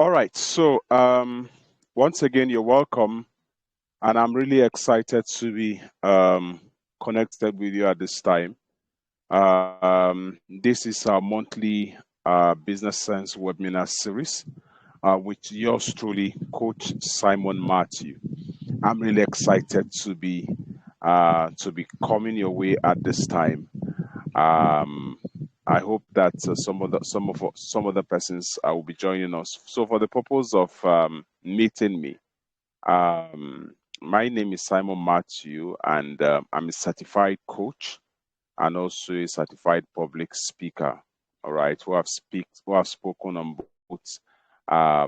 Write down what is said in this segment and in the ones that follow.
All right. So, once again, you're welcome, and I'm really excited to be connected with you at this time. This is our monthly Business Sense webinar series, with yours truly, Coach Simon Matthew. I'm really excited to be coming your way at this time. Um, I hope that some of the persons will be joining us. So, for the purpose of meeting me, my name is Simon Matthew, and I'm a certified coach and also a certified public speaker. All right, who have spoken on both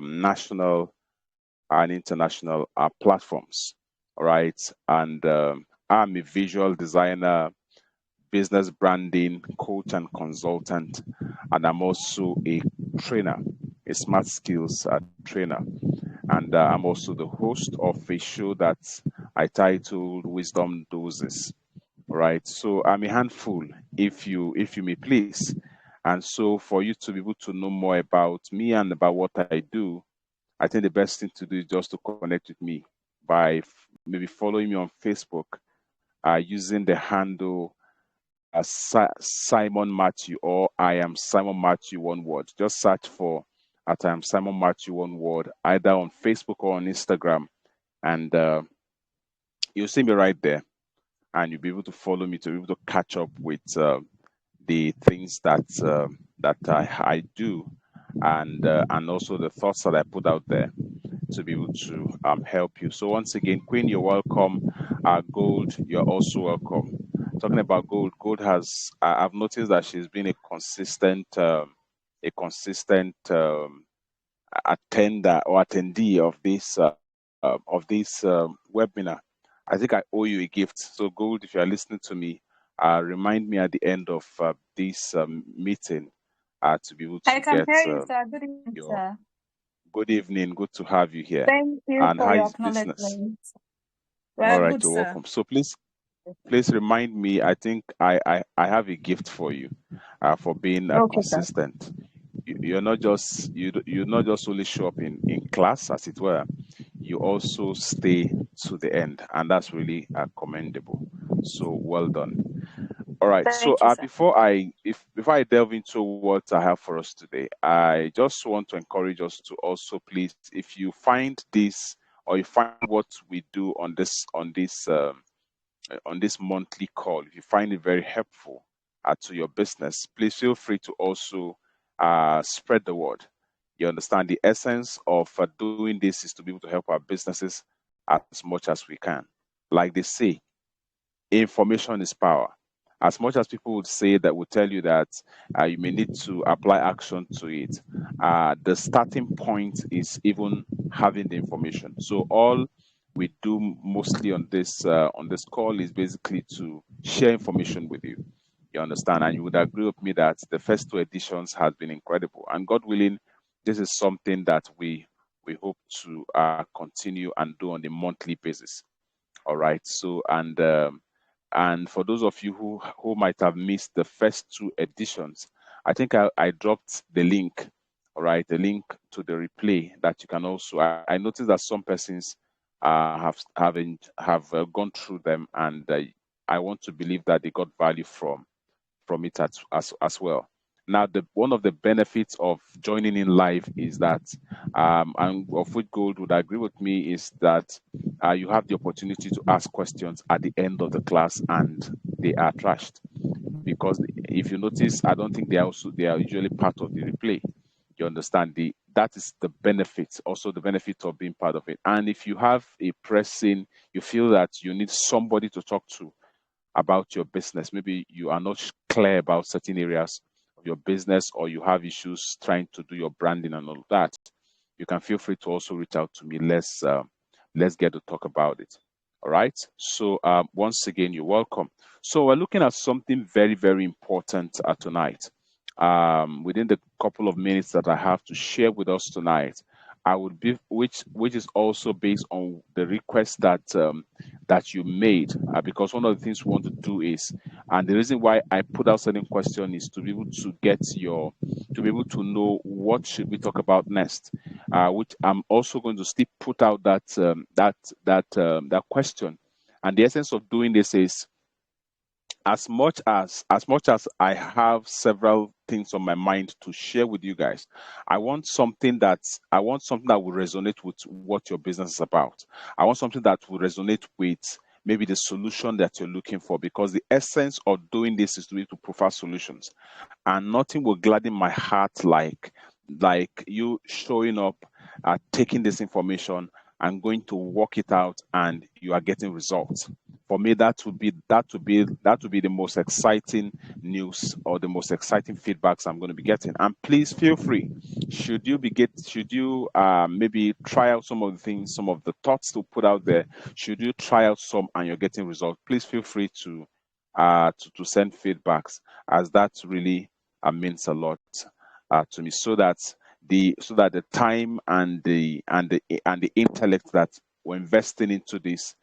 national and international platforms. All right, and I'm a visual designer, business branding coach and consultant, and I'm also a trainer, a smart skills trainer. And I'm also the host of a show that I titled Wisdom Doses. All right. So I'm a handful, if you may please. And so for you to be able to know more about me and about what I do, I think the best thing to do is just to connect with me by maybe following me on Facebook, using the handle Simon Matthew, or I am Simon Matthew, one word. Just search for at I am Simon Matthew, one word, either on Facebook or on Instagram, and you'll see me right there, and you'll be able to follow me to be able to catch up with the things that I do, and also the thoughts that I put out there to be able to help you. So once again, Queen, you're welcome. Gold, you're also welcome. Talking about Gold, Gold has I've noticed that she's been a consistent attender or attendee of this webinar. I think I owe you a gift. So Gold, if you are listening to me, remind me at the end of this meeting to be able I to can get hear you, sir. Good evening, your sir. good evening. Good to have you here. Thank you And for how your is business? acknowledgement. All Well, right, good, you're sir. welcome. So please remind me. I think I have a gift for you, for being Okay, sir. consistent. You're not just only show up in class, as it were. You also stay to the end, and that's really commendable. So well done. All right. So Thank you, sir. before I delve into what I have for us today, I just want to encourage us to also please, if you find this or you find what we do on this monthly call, if you find it very helpful to your business, please feel free to also spread the word. You understand the essence of doing this is to be able to help our businesses as much as we can. Like they say, information is power. As much as people would say that, would tell you that you may need to apply action to it, the starting point is even having the information. So all we do mostly on this call is basically to share information with you. You understand, and you would agree with me that the first two editions has been incredible. And God willing, this is something that we hope to continue and do on a monthly basis. All right. So and for those of you who might have missed the first two editions, I think I dropped the link. All right, the link to the replay that you can also. I noticed that some persons have gone through them, and I want to believe that they got value from it as well. Now, the one of the benefits of joining in live is that, and of which Gold would agree with me, is that you have the opportunity to ask questions at the end of the class, and they are trashed. Because if you notice, I don't think they are usually part of the replay. You understand, that is the benefit, also the benefit of being part of it. And if you have a pressing, you feel that you need somebody to talk to about your business. Maybe you are not clear about certain areas of your business, or you have issues trying to do your branding and all of that. You can feel free to also reach out to me. Let's get to talk about it. All right. So once again, you're welcome. So we're looking at something very, very important tonight. Within the couple of minutes that I have to share with us tonight, I would be which is also based on the request that you made, because one of the things we want to do is, and the reason why I put out certain question is to be able to get your to be able to know what should we talk about next. which I'm also going to still put out that question. And the essence of doing this is, as much as I have several things on my mind to share with you guys, I want something that will resonate with what your business is about. I want something that will resonate with maybe the solution that you're looking for, because the essence of doing this is to be to provide solutions. And nothing will gladden my heart like you showing up, taking this information and going to work it out, and you are getting results. For me, that would be the most exciting news, or the most exciting feedbacks I'm going to be getting. And please feel free, should you maybe try out some of the things, some of the thoughts to put out there. Should you try out some and you're getting results, please feel free to send feedbacks, as that really means a lot to me, so that the time and the intellect that we're investing into this,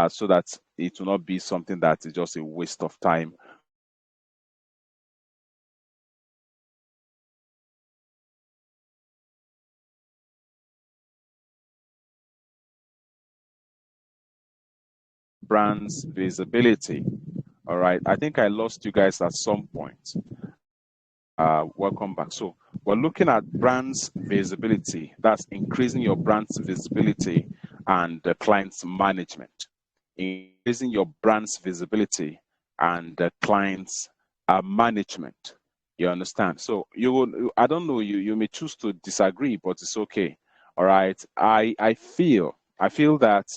so that it will not be something that is just a waste of time. Brands visibility. All right, I think I lost you guys at some point. Welcome back. So we're looking at brands visibility. That's increasing your brand's visibility and the client's management. Increasing your brand's visibility and the client's management. You understand? So I don't know, you may choose to disagree, but it's okay. All right. I feel that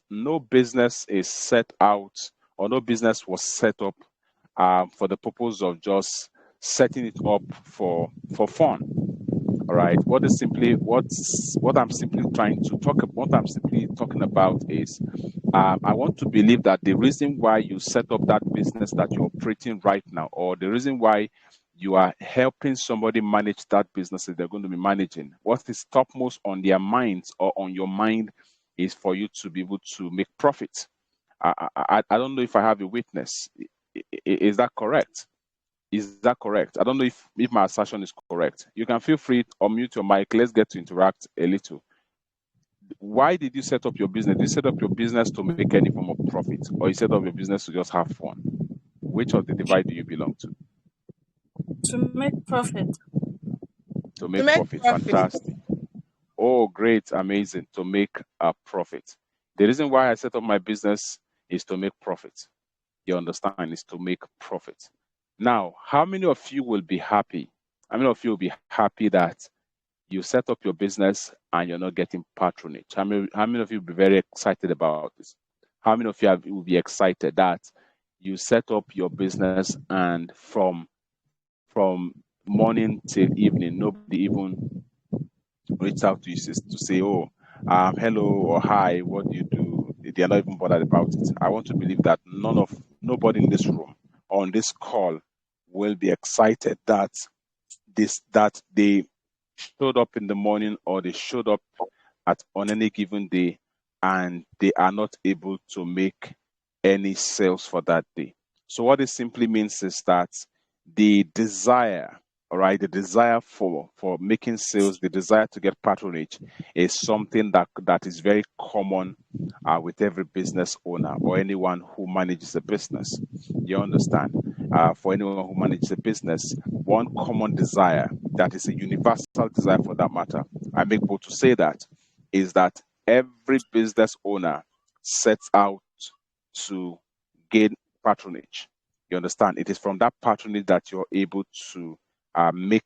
no business is set out, or no business was set up for the purpose of just setting it up for fun. All right. What I'm simply trying to talk about, what I'm simply talking about is, I want to believe that the reason why you set up that business that you're operating right now, or the reason why you are helping somebody manage that business that they're going to be managing, what is topmost on their minds or on your mind, is for you to be able to make profit. I don't know if I have a witness. Is that correct? Is that correct? I don't know if my assertion is correct. You can feel free to unmute your mic. Let's get to interact a little. Why did you set up your business? Did you set up your business to make any form of profit, or you set up your business to just have fun? Which of the divide do you belong to? To make profit. To make profit. Fantastic. Oh, great, amazing. To make a profit. The reason why I set up my business is to make profit. You understand? Is to make profit. Now, how many of you will be happy? How many of you will be happy that you set up your business and you're not getting patronage? How many of you will be very excited about this? How many of you will be excited that you set up your business, and from morning till evening, nobody even reached out to you to say, oh, hello or hi, what do you do? They are not even bothered about it. I want to believe that nobody in this room or on this call will be excited that they showed up in the morning, or they showed up on any given day, and they are not able to make any sales for that day. So what it simply means is that the desire, all right, the desire for making sales, the desire to get patronage, is something that is very common with every business owner, or anyone who manages a business. You understand? For anyone who manages a business, one common desire, that is a universal desire for that matter, I make bold to say that, is that every business owner sets out to gain patronage. You understand? It is from that patronage that you're able to make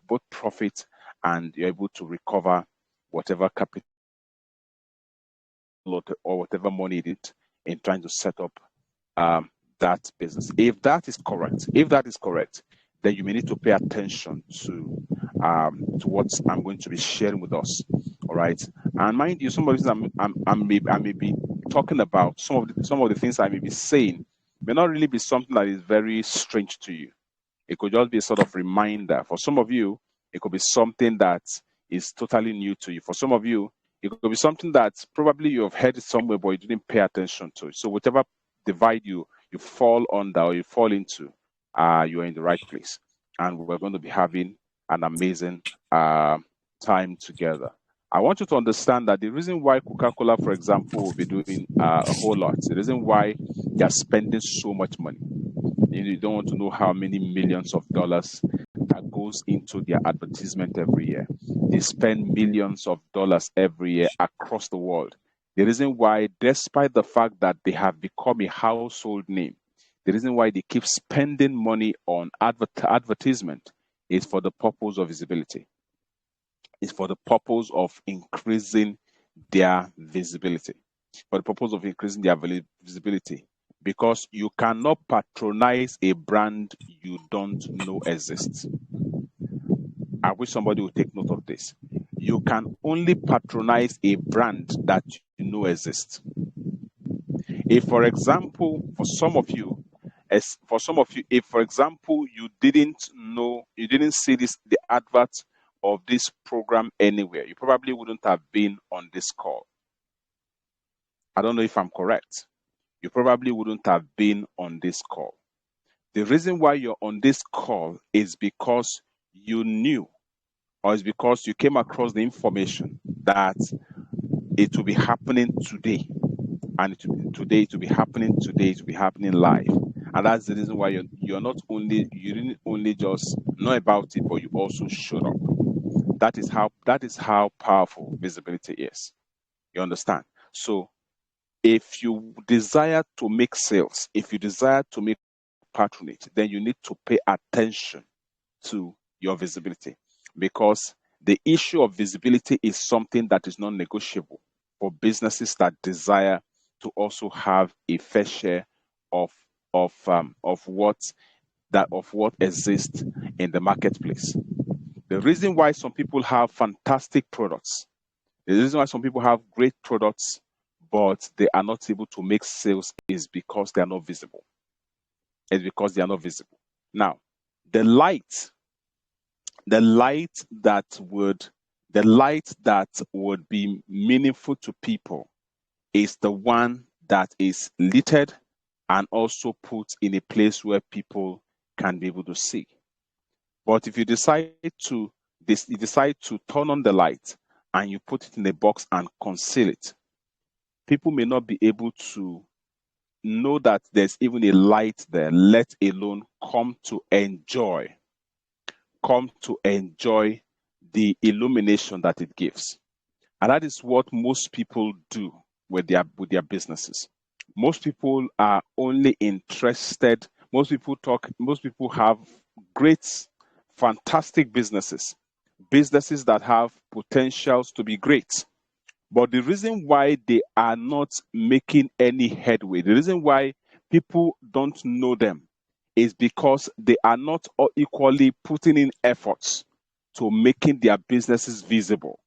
both profit, and you're able to recover whatever capital or whatever money it is in trying to set up that business. If that is correct, then you may need to pay attention to what I'm going to be sharing with us. All right, and mind you, some of the things I may be talking about, some of the things I may be saying, may not really be something that is very strange to you. It could just be a sort of reminder. For some of you, it could be something that is totally new to you. For some of you, it could be something that probably you have heard it somewhere, but you didn't pay attention to it. So whatever divide you fall under, or you fall into, you are in the right place. And we're going to be having an amazing time together. I want you to understand that the reason why Coca-Cola, for example, will be doing a whole lot, the reason why they're spending so much money, you don't want to know how many millions of dollars that goes into their advertisement every year. They spend millions of dollars every year across the world. The reason why, despite the fact that they have become a household name, the reason why they keep spending money on advertisement is for the purpose of visibility. It's for the purpose of increasing their visibility. For the purpose of increasing their visibility. Because you cannot patronize a brand you don't know exists. I wish somebody would take note of this. You can only patronize a brand that you know exists. If, for example, if for example, you didn't see the advert of this program anywhere, you probably wouldn't have been on this call. I don't know if I'm correct. You probably wouldn't have been on this call. The reason why you're on this call is because you knew, or is because you came across the information that it will be happening today. And it will be happening live. And that's the reason why you didn't only just know about it, but you also showed up. That is how powerful visibility is. You understand? So if you desire to make sales, if you desire to make patronage, then you need to pay attention to your visibility, because the issue of visibility is something that is non-negotiable for businesses that desire to also have a fair share of what exists in the marketplace. The reason why some people have fantastic products, the reason why some people have great products, but they are not able to make sales, is because they are not visible. It's because they are not visible. Now, the light that would be meaningful to people is the one that is lit and also put in a place where people can be able to see. But if you decide to turn on the light and you put it in a box and conceal it, people may not be able to know that there's even a light there, let alone come to enjoy the illumination that it gives. And that is what most people do with their businesses. Most people are only interested, most people have great, fantastic businesses that have potentials to be great. But the reason why they are not making any headway, the reason why people don't know them, is because they are not equally putting in efforts to making their businesses visible,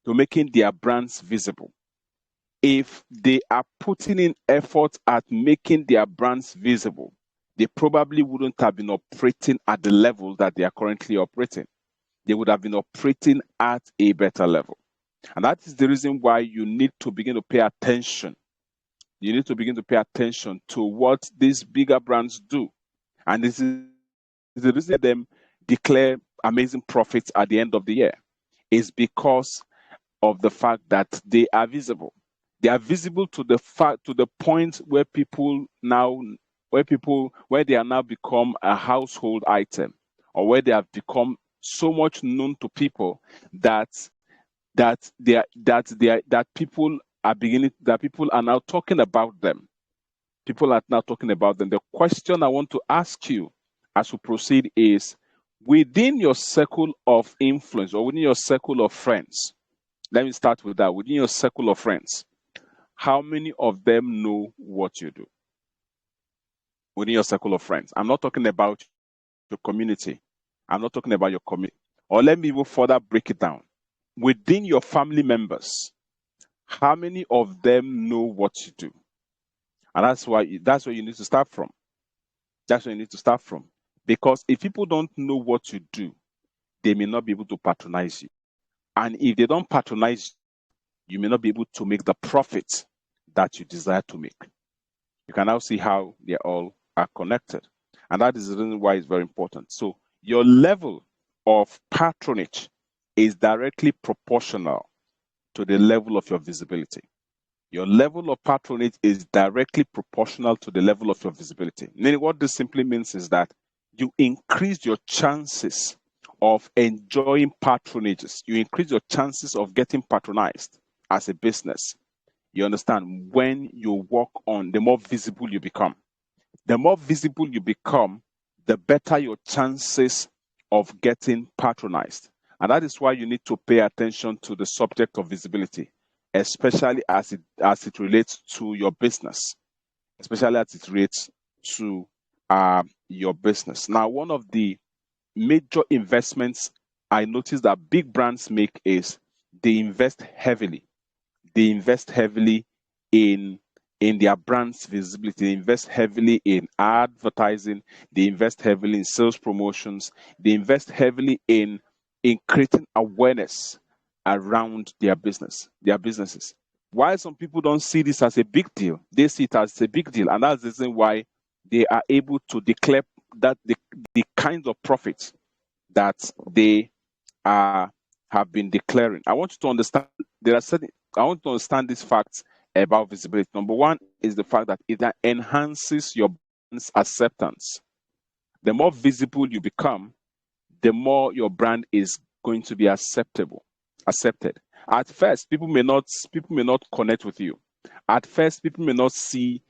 to making their brands visible. If they are putting in effort at making their brands visible, they probably wouldn't have been operating at the level that they are currently operating. They would have been operating at a better level. And that is the reason why you need to begin to pay attention. You need to begin to pay attention to what these bigger brands do. And this is the reason them declare amazing profits at the end of the year, is because of the fact that they are visible. They are visible to the point where they are now become a household item, or where they have become so much known to people that people are now talking about them. People are now talking about them. The question I want to ask you as we proceed is, within your circle of influence, or within your circle of friends, let me start with that. Within your circle of friends, how many of them know what you do? Within your circle of friends. I'm not talking about your community. I'm not talking about your community. Or let me even further break it down. Within your family members, how many of them know what you do? And that's where you need to start from. That's where you need to start from. Because if people don't know what you do, they may not be able to patronize you. And if they don't patronize you, you may not be able to make the profit that you desire to make. You can now see how they all are connected. And that is the reason why it's very important. So your level of patronage is directly proportional to the level of your visibility. Your level of patronage is directly proportional to the level of your visibility. Meaning, what this simply means is that you increase your chances of enjoying patronages. You increase your chances of getting patronized as a business. You understand? When you work on, the more visible you become. The more visible you become, the better your chances of getting patronized. And that is why you need to pay attention to the subject of visibility, especially as it relates to your business, especially as it relates to your business. Now, one of the major investments I noticed that big brands make is they invest heavily. They invest heavily in their brand's visibility. They invest heavily in advertising. They invest heavily in sales promotions. They invest heavily in creating awareness around their businesses. Why some people don't see this as a big deal, they see it as a big deal, and that's the reason why they are able to declare that the kinds of profits that they have been declaring. I want you to understand I want to understand these facts about visibility. Number one is the fact that it enhances your brand's acceptance. The more visible you become, the more your brand is going to be accepted. At first, people may not connect with you. At first, people may not see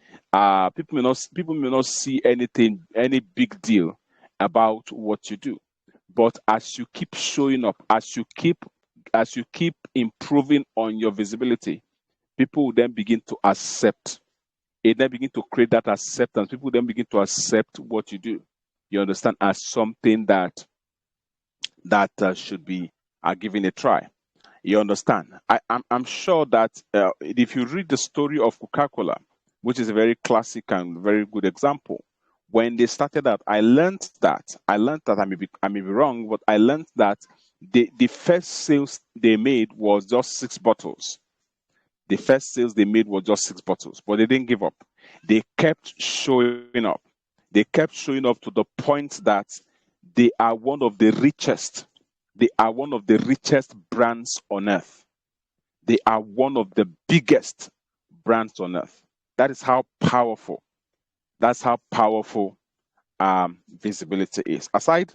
any big deal about what you do. But as you keep showing up, as you keep improving on your visibility, people will then begin to accept. It then begin to create that acceptance. People then begin to accept what you do. You understand, as something that should be given a try. You understand? I'm sure that if you read the story of Coca-Cola, which is a very classic and very good example, when they started out, I learned that I may be wrong, but I learned that the first sales they made was just 6 bottles. The first sales they made was just 6 bottles, but they didn't give up. They kept showing up. They kept showing up to the point that they are one of the richest. They are one of the richest brands on earth. They are one of the biggest brands on earth. That is how powerful. That's how powerful visibility is. Aside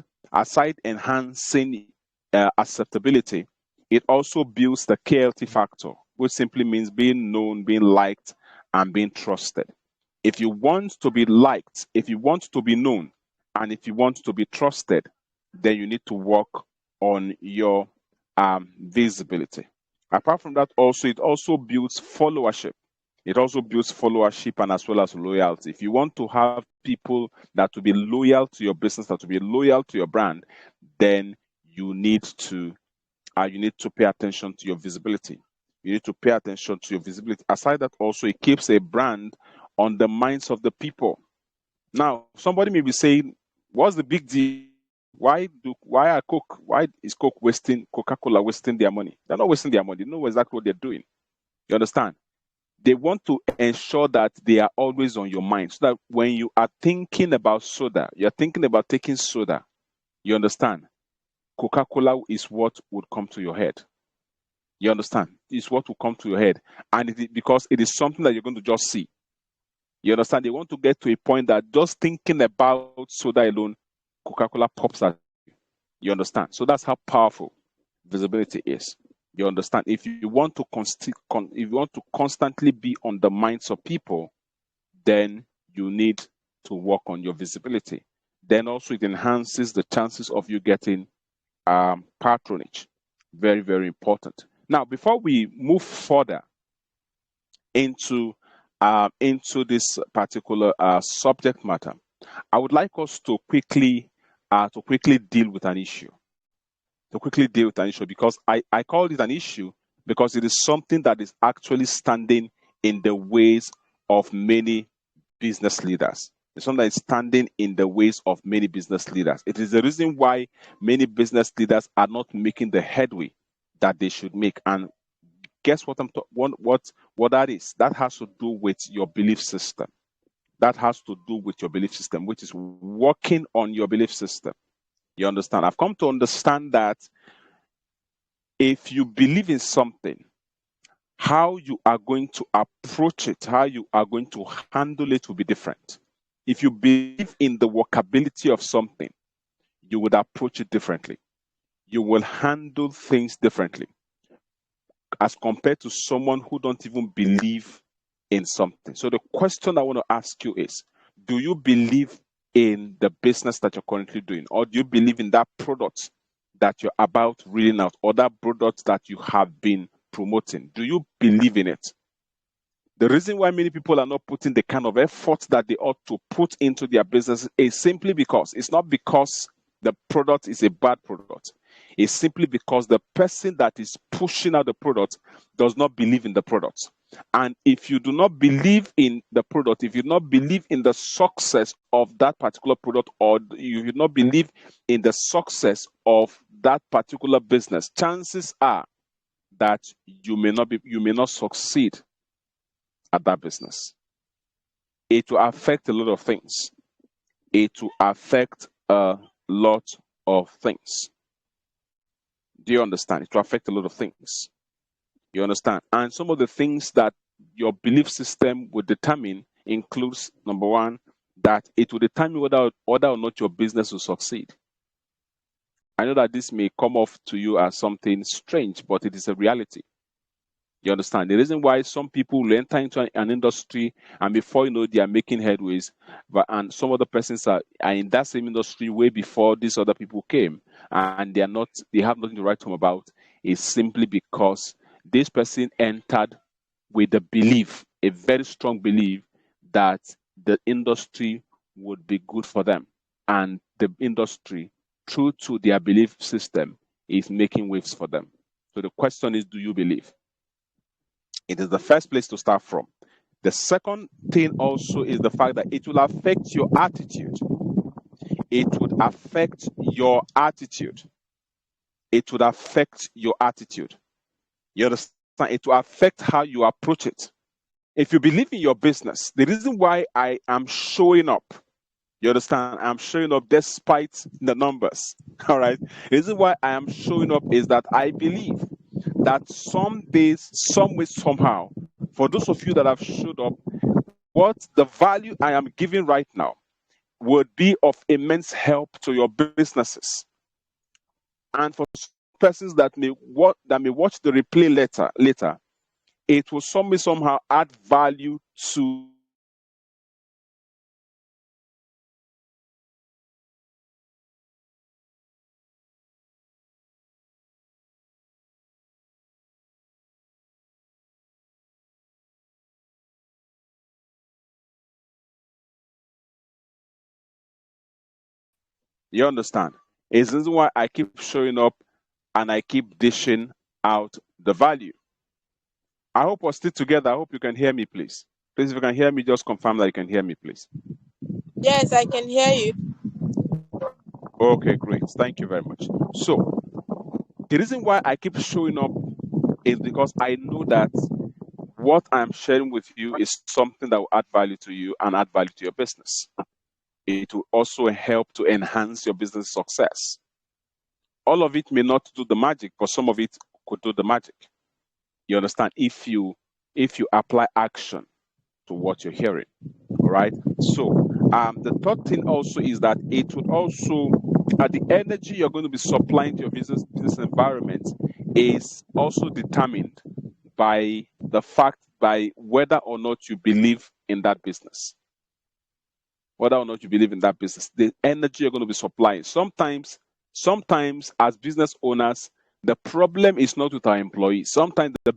enhancing acceptability, it also builds the KLT factor, which simply means being known, being liked, and being trusted. If you want to be liked, if you want to be known, and if you want to be trusted, then you need to work on your visibility. Apart from that, it also builds followership. It also builds followership and as well as loyalty. If you want to have people that will be loyal to your business, that will be loyal to your brand, then you need to pay attention to your visibility. You need to pay attention to your visibility. Aside that, also it keeps a brand on the minds of the people. Now, somebody may be saying, "What's the big deal? Why is Coca-Cola wasting their money?" They're not wasting their money. They know exactly what they're doing. You understand? They want to ensure that they are always on your mind, so that when you are thinking about soda, you're thinking about taking soda. You understand? Coca-Cola is what would come to your head. You understand? It's what will come to your head, and because it is something that you're going to just see. You understand? They want to get to a point that just thinking about soda alone, Coca-Cola pops at you. You understand? So that's how powerful visibility is. You understand? If you want to constantly be on the minds of people, then you need to work on your visibility. Then also it enhances the chances of you getting patronage. Very, very important. Now, before we move further into this particular subject matter, I would like us to quickly deal with an issue. Because I called it an issue because it is something that is actually standing in the ways of many business leaders. It's something that is standing in the ways of many business leaders. It is the reason why many business leaders are not making the headway that they should make. And guess what what that is? That has to do with your belief system. That has to do with your belief system, which is working on your belief system. You understand? I've come to understand that if you believe in something, how you are going to approach it, how you are going to handle it will be different. If you believe in the workability of something, you would approach it differently. You will handle things differently as compared to someone who don't even believe in something. So the question I want to ask you is, do you believe in the business that you're currently doing, or do you believe in that product that you're about reading out, or that product that you have been promoting? Do you believe in it? The reason why many people are not putting the kind of effort that they ought to put into their business is simply because it's not because the product is a bad product. It's simply because the person that is pushing out the product does not believe in the product. And if you do not believe in the product, if you do not believe in the success of that particular product, or you do not believe in the success of that particular business, chances are that you may not succeed at that business. It will affect a lot of things. It will affect a lot of things. Do you understand? It will affect a lot of things. You understand? And some of the things that your belief system would determine includes, number one, that it will determine whether or not your business will succeed. I know that this may come off to you as something strange, but it is a reality. You understand? The reason why some people will enter into an industry and before you know they are making headways, and some other persons are in that same industry way before these other people came, and they have nothing to write home about, is simply because this person entered with the belief, a very strong belief, that the industry would be good for them. And the industry, true to their belief system, is making waves for them. So the question is, do you believe? It is the first place to start from. The second thing also is the fact that it will affect your attitude. It would affect your attitude. It would affect your attitude. You understand? It will affect how you approach it. If you believe in your business, the reason why I am showing up, you understand, I'm showing up despite the numbers. All right. The reason why I am showing up is that I believe that some days, some way, somehow, for those of you that have showed up, what the value I am giving right now would be of immense help to your businesses. And for persons that may watch the replay later, it will somehow add value to you understand? It's the reason why I keep showing up and I keep dishing out the value. I hope we're still together. I hope you can hear me, please. Please, if you can hear me, just confirm that you can hear me, please. Yes, I can hear you. Okay, great. Thank you very much. So, the reason why I keep showing up is because I know that what I'm sharing with you is something that will add value to you and add value to your business. It will also help to enhance your business success. All of it may not do the magic, but some of it could do the magic. You understand? If you apply action to what you're hearing. All right. So the third thing also is that it would also the energy you're going to be supplying to your business environment is also determined by the fact by whether or not you believe in that business. Whether or not you believe in that business, the energy you're going to be supplying. Sometimes as business owners, the problem is not with our employees. Sometimes the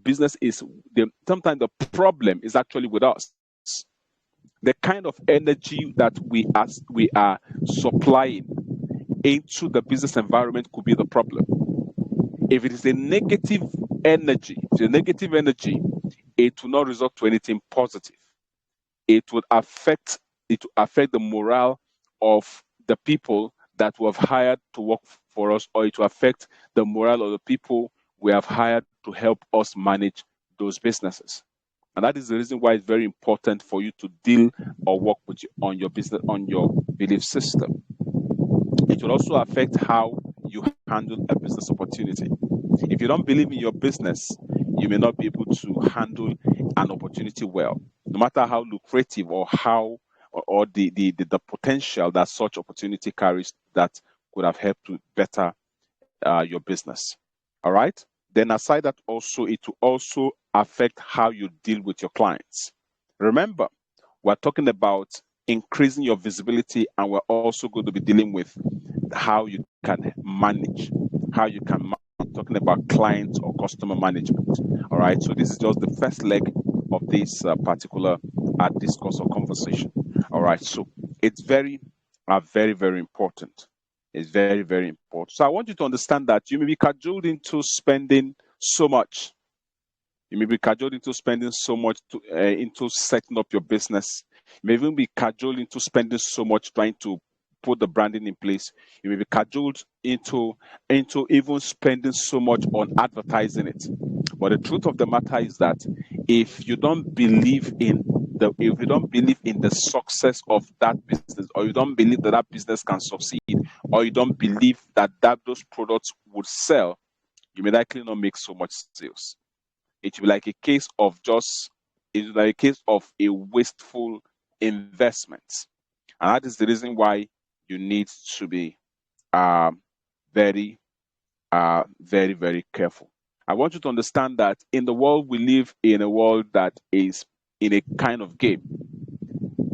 problem is actually with us. The kind of energy that we are supplying into the business environment could be the problem. If it is a negative energy, it will not result to anything positive. It would affect the morale of the people that we have hired to work for us, or it will affect the morale of the people we have hired to help us manage those businesses. And that is the reason why it's very important for you to deal or work on your business, on your belief system. It will also affect how you handle a business opportunity. If you don't believe in your business, you may not be able to handle an opportunity well, no matter how lucrative or how or the potential that such opportunity carries that could have helped to better your business. All right. Then aside that, also it will also affect how you deal with your clients. Remember, we're talking about increasing your visibility, and we're also going to be dealing with how you can manage, talking about client or customer management. All right. So this is just the first leg of this particular discourse or conversation. All right. So it's very, very important. It's very, very important. So I want you to understand that you may be cajoled into spending so much. You may be cajoled into spending so much into setting up your business. You may even be cajoled into spending so much trying to put the branding in place. You may be cajoled into even spending so much on advertising it. But the truth of the matter is that if you don't believe in the success of that business, or you don't believe that that business can succeed, or you don't believe that those products would sell, you may likely not make so much sales. It will be like a case of a wasteful investment. And that is the reason why you need to be very, very careful. I want you to understand that in the world we live in a world that is in a kind of game.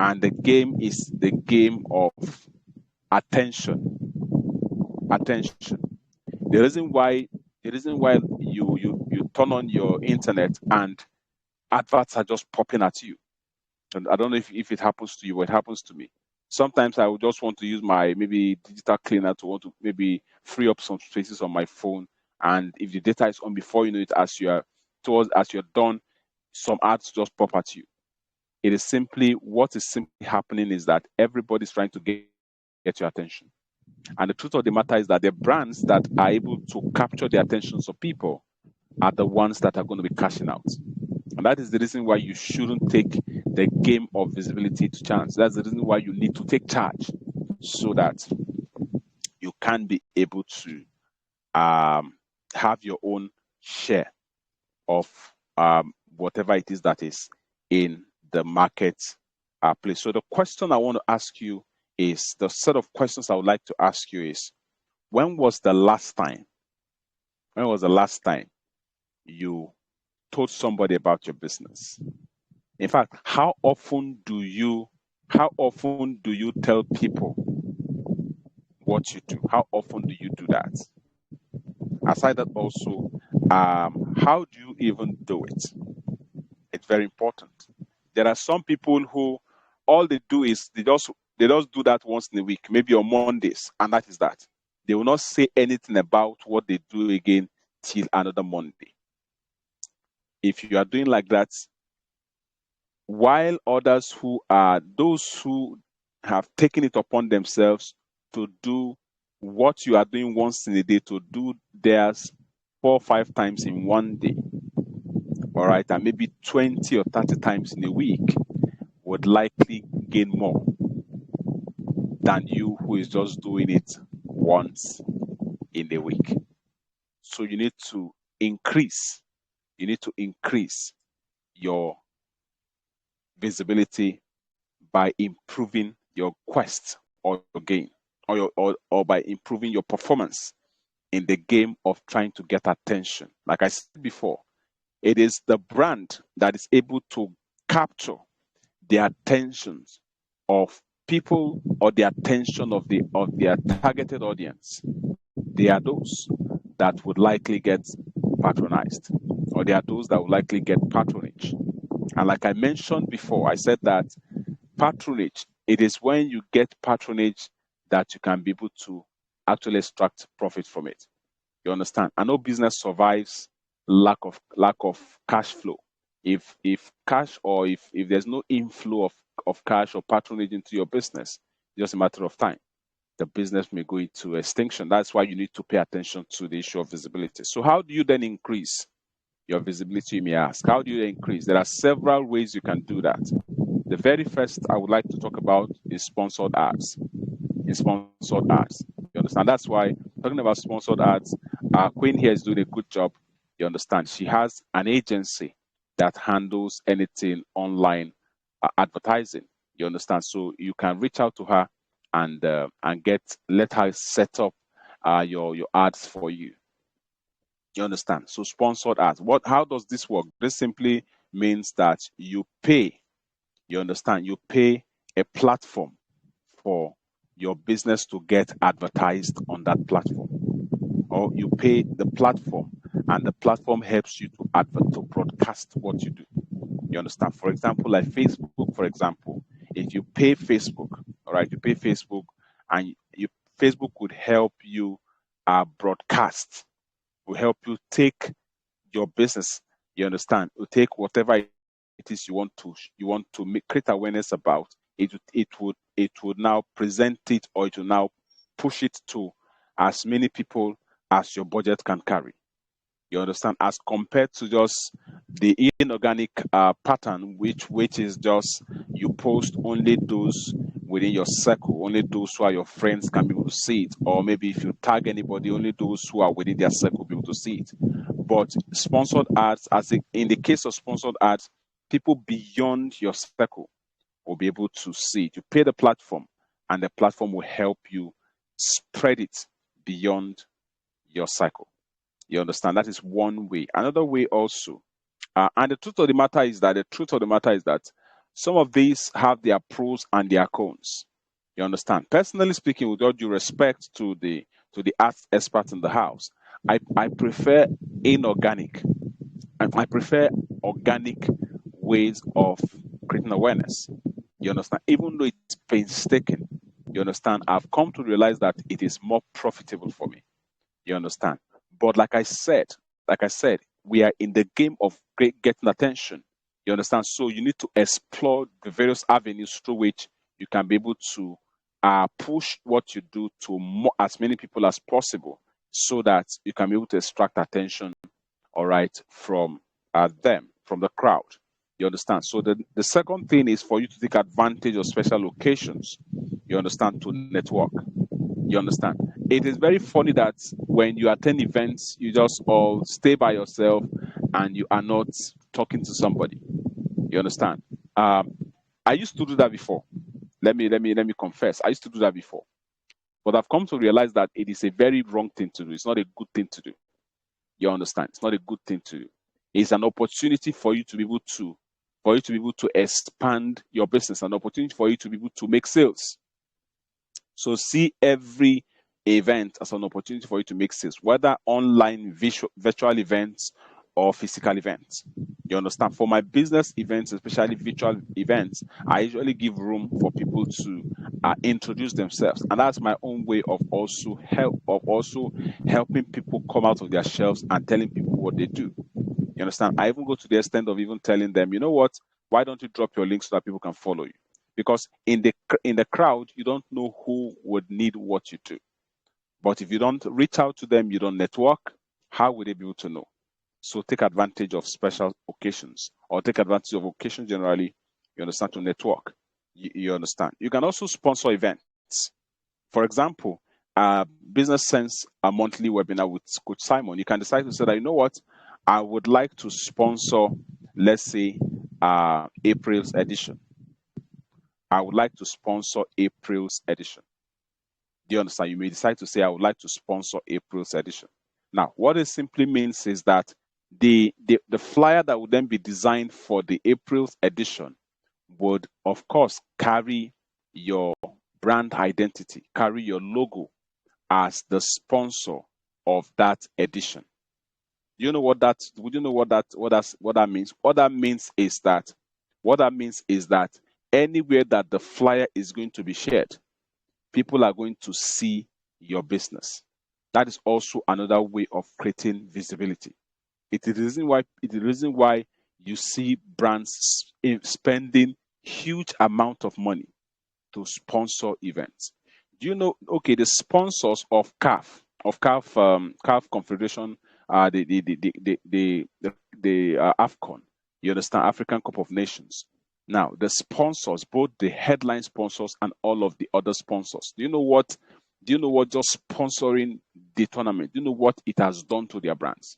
And the game is the game of attention. Attention. The reason why you turn on your internet and adverts are just popping at you. And I don't know if it happens to you, but it happens to me. Sometimes I would just want to use my maybe digital cleaner to want to maybe free up some spaces on my phone. And if the data is on, before you know it, as you're done, some ads just pop at you. What is simply happening is that everybody's trying to get your attention. And the truth of the matter is that the brands that are able to capture the attentions of people are the ones that are going to be cashing out. And that is the reason why you shouldn't take the game of visibility to chance. That's the reason why you need to take charge, so that you can be able to have your own share of whatever it is that is in the market place. So the question I want to ask you is, the set of questions I would like to ask you is, when was the last time you told somebody about your business? In fact, how often do you tell people what you do? How often do you do that? Aside that, also, how do you even do it? It's very important. There are some people who all they do is they just do that once in a week, maybe on Mondays, and that is that. They will not say anything about what they do again till another Monday. If you are doing like that, while others who have taken it upon themselves to do what you are doing once in a day, to do theirs 4 or 5 times in one day, all right, and maybe 20 or 30 times in a week, would likely gain more than you who is just doing it once in a week. So you need to increase your visibility by improving your quest or your gain, or by improving your performance in the game of trying to get attention. Like I said before, it is the brand that is able to capture the attentions of people, or the attention of their targeted audience. They are those that would likely get patronized, or they are those that would likely get patronage. And like I mentioned before, I said that patronage, it is when you get patronage that you can be able to actually extract profit from it. You understand? And no business survives lack of cash flow. If cash, or if there's no inflow of cash or patronage into your business, it's just a matter of time. The business may go into extinction. That's why you need to pay attention to the issue of visibility. So how do you then increase your visibility, you may ask? How do you increase? There are several ways you can do that. The very first I would like to talk about is sponsored ads. In sponsored ads, you understand? That's why talking about sponsored ads, Queen here is doing a good job. You understand? She has an agency that handles anything online advertising. You understand? So you can reach out to her and let her set up your ads for you. You understand? So sponsored ads. How does this work? This simply means that you pay. You understand? You pay a platform for your business to get advertised on that platform, or you pay the platform, and the platform helps you to broadcast what you do. You understand? For example, like Facebook, for example, if you pay Facebook, all right, you pay Facebook, and Facebook would help you broadcast, will help you take your business. You understand? You take whatever it is you want to create awareness about. It would now present it, or it will now push it to as many people as your budget can carry. You understand? As compared to just the inorganic pattern, which is just you post only those within your circle, only those who are your friends can be able to see it, or maybe if you tag anybody, only those who are within their circle will be able to see it. But sponsored ads, in the case of sponsored ads, people beyond your circle will be able to see it. You pay the platform, and the platform will help you spread it beyond your cycle. You understand? That is one way. Another way also, and the truth of the matter is that some of these have their pros and their cons. You understand? Personally speaking, with all due respect to the arts experts in the house, I prefer inorganic. I prefer organic ways of creating awareness. You understand? Even though it's painstaking, you understand? I've come to realize that it is more profitable for me. You understand? But like I said, we are in the game of getting attention. You understand? So you need to explore the various avenues through which you can be able to push what you do to as many people as possible, so that you can be able to extract attention, all right, from them, from the crowd. You understand? So the second thing is for you to take advantage of special occasions. You understand? To network. You understand? It is very funny that when you attend events, you just all stay by yourself and you are not talking to somebody. You understand? I used to do that before. Let me confess. I used to do that before, but I've come to realize that it is a very wrong thing to do. It's not a good thing to do. You understand? It's not a good thing to do. It's an opportunity for you to be able to expand your business, an opportunity for you to be able to make sales. So see every event as an opportunity for you to make sales, whether online, virtual events, or physical events. You understand? For my business events, especially virtual events, I usually give room for people to introduce themselves, and that's my own way of also helping people come out of their shelves and telling people what they do. You understand? I even go to the extent of even telling them, you know what? Why don't you drop your link so that people can follow you? Because in the crowd, you don't know who would need what you do. But if you don't reach out to them, you don't network, how would they be able to know? So take advantage of special occasions, or take advantage of occasions generally, you understand, to network. You understand? You can also sponsor events. For example, Business Sense, a monthly webinar with Coach Simon. You can decide to say that, you know what, I would like to sponsor, let's say, April's edition. I would like to sponsor April's edition. Do you understand? You may decide to say, I would like to sponsor April's edition. Now, what it simply means is that the flyer that would then be designed for the April's edition would, of course, carry your brand identity, carry your logo as the sponsor of that edition. Do you know what that? Would you know what that means? What that means is that anywhere that the flyer is going to be shared, people are going to see your business. That is also another way of creating visibility. It is the reason why you see brands spending huge amount of money to sponsor events. Do you know? Okay, the sponsors of CAF Confederation, the AFCON. You understand? African Cup of Nations. Now, the sponsors, both the headline sponsors and all of the other sponsors. Do you know what Do you know what just sponsoring the tournament, do you know what it has done to their brands?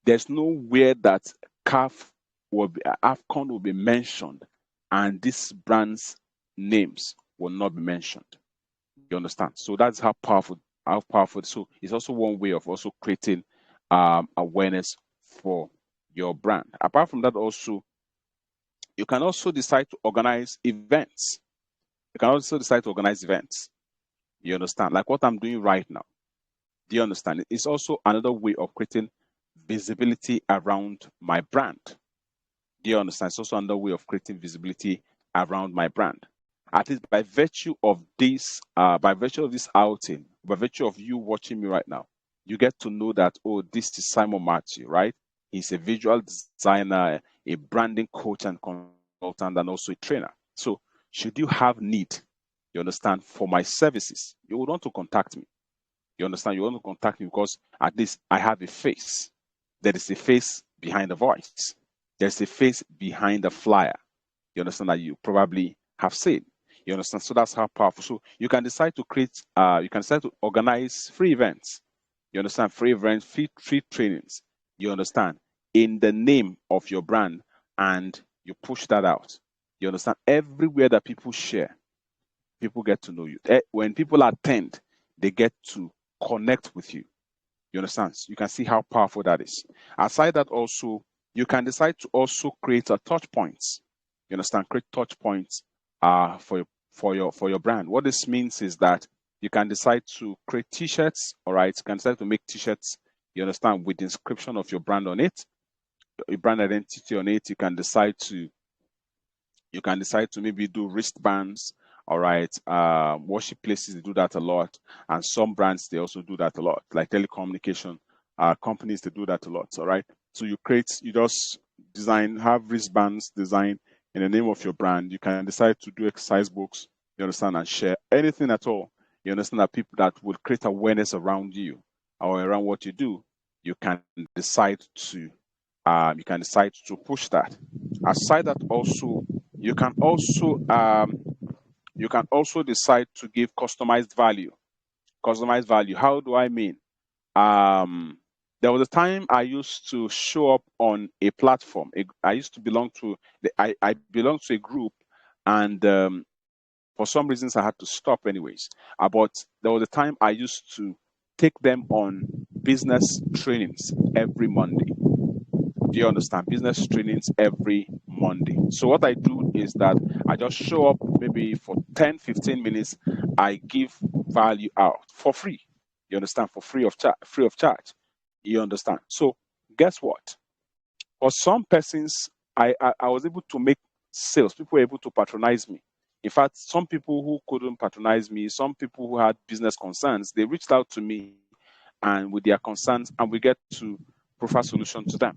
There's nowhere that CAF will be, AFCON will be mentioned and these brands' names will not be mentioned. You understand? So that's how powerful. So it's also one way of also creating awareness for your brand. Apart from that, also you can also decide to organize events. You can also decide to organize events. You understand? Like what I'm doing right now. Do you understand? It's also another way of creating visibility around my brand. Do you understand? It's also another way of creating visibility around my brand. At least by virtue of this outing, by virtue of you watching me right now, you get to know that, oh, this is Simon Matthew, right? He's a visual designer, a branding coach and consultant, and also a trainer. So should you have need, you understand, for my services, you would want to contact me. You understand? You want to contact me because at least I have a face. There is a face behind the voice. There's a face behind the flyer. You understand that you probably have seen. You understand? So that's how powerful. So you can decide to organize free events. You understand? Free events, free trainings. You understand? In the name of your brand, and you push that out. You understand? Everywhere that people share, people get to know you. When people attend, they get to connect with you. You understand? You can see how powerful that is. Aside that, also, you can decide to also create a touch points. You understand? Create touch points for your brand. What this means is that you can decide to create t-shirts, all right? You can decide to make t-shirts, you understand, with the inscription of your brand on it, your brand identity on it. You can decide to maybe do wristbands, all right. Worship places, they do that a lot, and some brands, they also do that a lot, like telecommunication companies, they do that a lot, all right. So you just design, have wristbands design in the name of your brand. You can decide to do exercise books, you understand, and share anything at all. You understand that people that will create awareness around you or around what you do, you can decide to push that. Aside that, also you can also decide to give customized value. Customized value. How do I mean? There was a time I used to show up on a platform. I used to belong to I belonged to a group, and for some reasons I had to stop anyways. But there was a time I used to take them on business trainings every Monday. Do you understand? Business trainings every Monday. So what I do is that I just show up maybe for 10, 15 minutes. I give value out for free. You understand? For free of charge. You understand? So guess what? For some persons, I was able to make sales. People were able to patronize me. In fact, some people who couldn't patronize me, some people who had business concerns, they reached out to me and with their concerns, and we get to provide solution to them.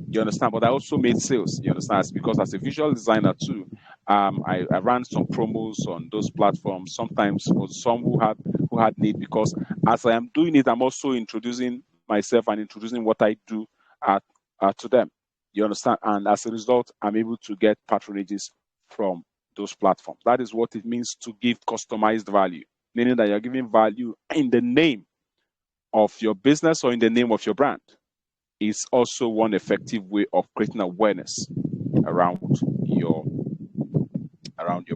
You understand? But I also made sales. You understand? Because as a visual designer too, I ran some promos on those platforms. Sometimes for some who had need, because as I am doing it, I'm also introducing myself and introducing what I do to them. You understand? And as a result, I'm able to get patronages from those platforms. That is what it means to give customized value, meaning that you're giving value in the name of your business or in the name of your brand. Is also one effective way of creating awareness around your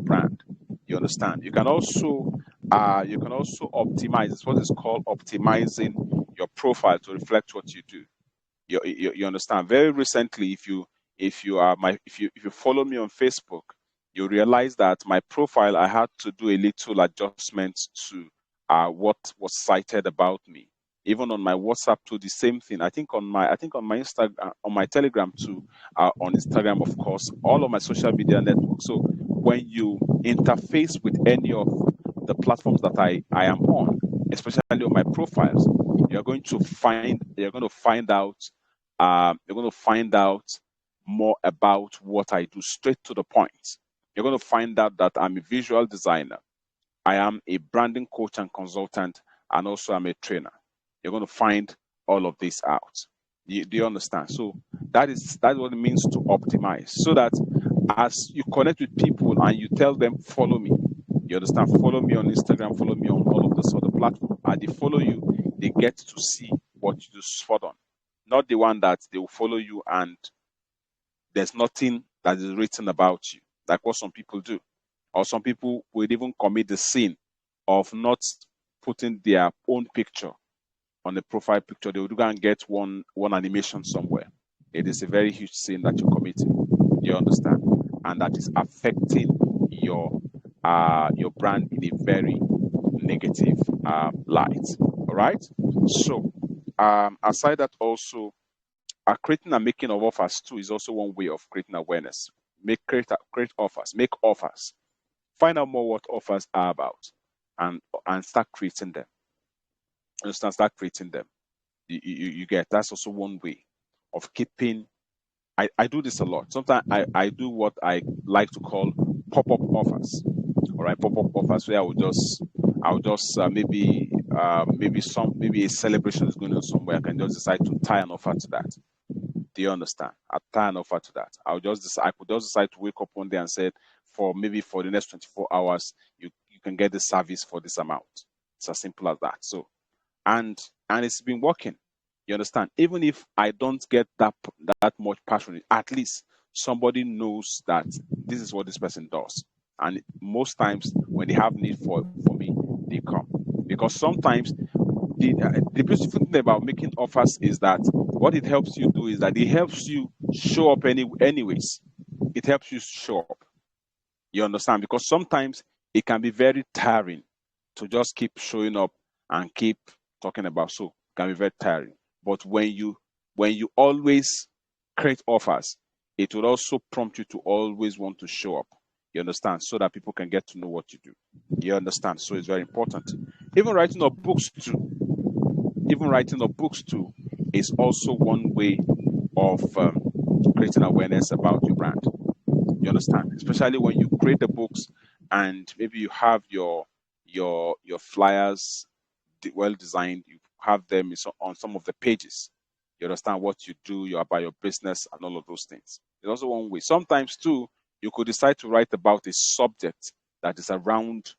brand. You understand? You can also optimize. It's what is called optimizing your profile to reflect what you do. You understand? Very recently, if you follow me on Facebook, you realize that my profile, I had to do a little adjustment to what was cited about me. Even on my WhatsApp too, the same thing. I think on my Instagram, on my Telegram too, on Instagram, of course, all of my social media networks. So when you interface with any of the platforms that I am on, especially on my profiles, you're going to find out more about what I do, straight to the point. You're going to find out that I'm a visual designer. I am a branding coach and consultant, and also I'm a trainer. You're going to find all of this out. Do you understand? So that's what it means to optimize. So that as you connect with people and you tell them, follow me. You understand? Follow me on Instagram, follow me on all of those other platform and they follow you, they get to see what you do spot on. Not the one that they will follow you and there's nothing that is written about you, like what some people do. Or some people would even commit the sin of not putting their own picture on the profile picture. They would go and get one animation somewhere. It is a very huge sin that you're committing. You understand? And that is affecting your brand in a very negative light. All right. So aside that, also creating and making of offers too is also one way of creating awareness. Create offers, make offers, find out more what offers are about, and start creating them. Understand? Start creating them. You get, that's also one way of keeping. I do this a lot. Sometimes I do what I like to call pop-up offers. All right, pop-up offers where I'll just maybe a celebration is going on somewhere. I can just decide to tie an offer to that. Do you understand? I'll tie an offer to that. I could just decide to wake up one day and say, for the next 24 hours, you can get the service for this amount. It's as simple as that. So, and it's been working. You understand? Even if I don't get that much passion, at least somebody knows that this is what this person does. And most times when they have need for me, they come. Because sometimes the beautiful thing about making offers is that what it helps you do is that it helps you show up anyways. It helps you show up. You understand? Because sometimes it can be very tiring to just keep showing up and keep talking about. So it can be very tiring. But when you always create offers, it will also prompt you to always want to show up. You understand? So that people can get to know what you do. You understand? So it's very important. Even writing up books too. Is also one way of creating awareness about your brand. You understand? Especially when you create the books and maybe you have your flyers well designed, you have them on some of the pages. You understand what you do, about your business and all of those things. There's also one way. Sometimes too, you could decide to write about a subject that is around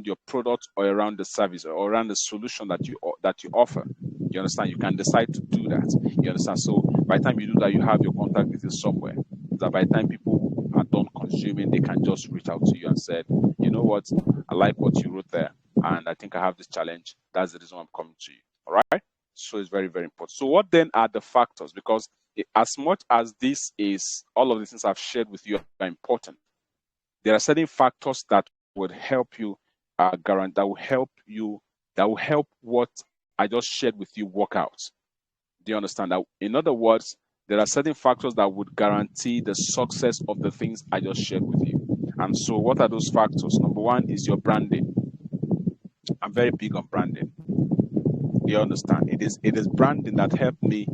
your product or around the service or around the solution that you offer. You understand? You can decide to do that. You understand? So by the time you do that, you have your contact details somewhere. That by the time people are done consuming, they can just reach out to you and say, you know what, I like what you wrote there, and I think I have this challenge. That's the reason I'm coming to you. All right? So it's very, very important. So what then are the factors? Because as much as this is, all of the things I've shared with you are important, there are certain factors that would help you that will help what I just shared with you work out. Do you understand that? In other words, there are certain factors that would guarantee the success of the things I just shared with you. And so what are those factors? Number one is your branding. I'm very big on branding. Do you understand? It is branding that helped me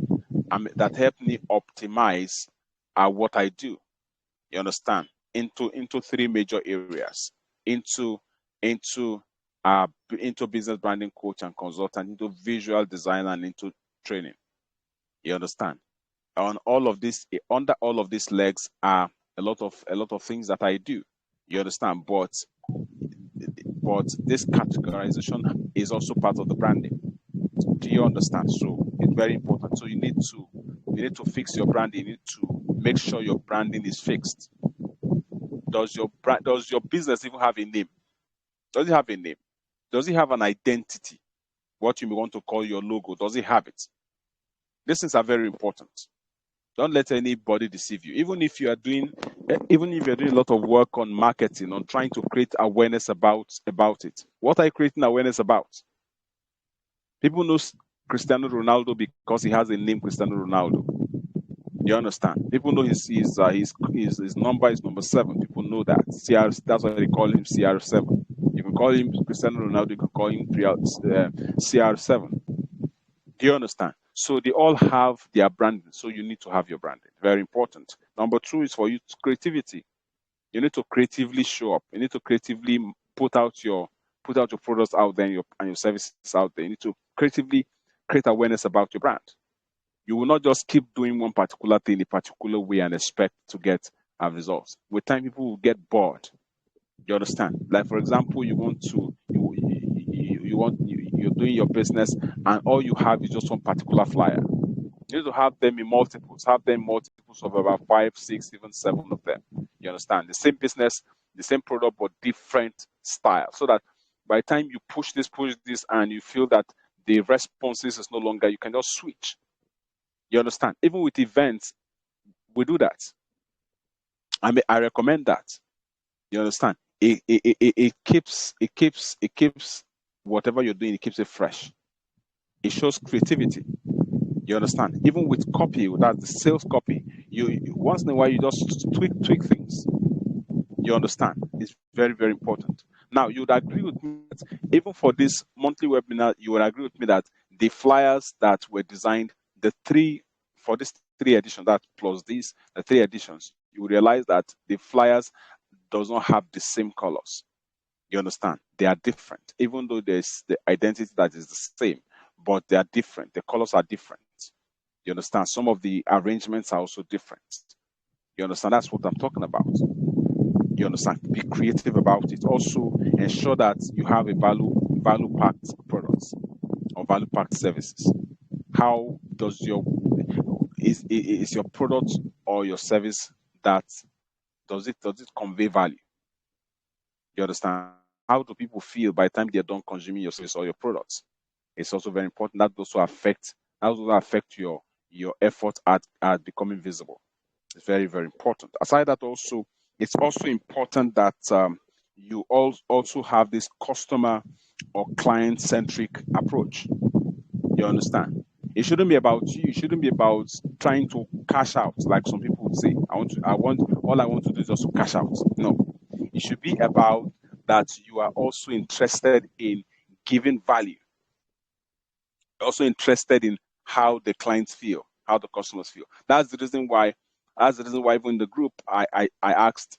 optimize what I do. You understand? Into three major areas. Into business branding coach and consultant, into visual design, and into training. You understand? Under all of these legs are a lot of things that I do. You understand? But this categorization is also part of the branding. Do you understand? So it's very important. So you need to fix your branding. You need to make sure your branding is fixed. Does your business even have a name? Does it have a name? Does it have an identity? What you may want to call your logo, does it have it? These things are very important. Don't let anybody deceive you. Even if you're doing a lot of work on marketing, on trying to create awareness about it. What are you creating awareness about? People know Cristiano Ronaldo because he has a name, Cristiano Ronaldo. You understand? People know his number is number 7. People know that. That's why they call him CR7. You can call him Cristiano Ronaldo, you can call him CR7. Do you understand? So they all have their branding. So you need to have your branding. Very important. Number 2 is for you creativity. You need to creatively show up. You need to creatively put out your products out there and your services out there. You need to creatively create awareness about your brand. You will not just keep doing one particular thing in a particular way and expect to get results. With time, people will get bored. You understand? Like, for example, you you're doing your business and all you have is just one particular flyer. You need to have them in multiples, of about 5, 6, even 7 of them. You understand? The same business, the same product, but different style. So that by the time you push this, and you feel that the responses is no longer, you can just switch. You understand? Even with events, we do that. I recommend that. You understand? It keeps whatever you're doing, it keeps it fresh. It shows creativity. You understand? Even with copy, that's the sales copy, you once in a while you just tweak things. You understand? It's very, very important. Now, you would agree with me that even for this monthly webinar, you would agree with me that the flyers that were designed, for this 3 editions, that plus these, the 3 editions, you will realize that the flyers does not have the same colors. You understand? They are different, even though there's the identity that is the same, but they are different. The colors are different. You understand? Some of the arrangements are also different. You understand? That's what I'm talking about. You understand? Be creative about it. Also, ensure that you have a value-packed products or value-packed services. How does is your product or your service that does it convey value? You understand? How do people feel by the time they're done consuming your service or your products? It's also very important. That also affect your effort at becoming visible. It's very, very important. Aside that, also, it's also important that you also have this customer or client-centric approach. You understand? It shouldn't be about you. It shouldn't be about trying to cash out, like some people would say. All I want to do is just to cash out. No, it should be about that you are also interested in giving value. You're also interested in how the clients feel, how the customers feel. That's the reason why even in the group, I asked,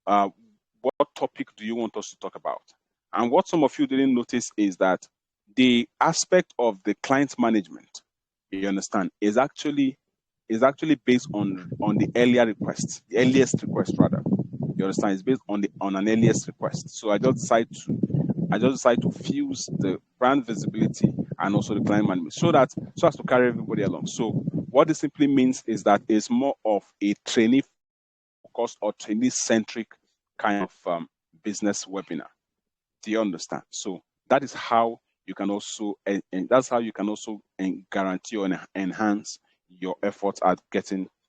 what topic do you want us to talk about? And what some of you didn't notice is that the aspect of the client management, you understand, is actually based on the earliest request rather. You understand? It's based on an earliest request. So I just decided to fuse the brand visibility and also the client management so as to carry everybody along. So what this simply means is that it's more of a trainee focused or trainee centric kind of business webinar. Do you understand? So that is how you can also guarantee or enhance your efforts at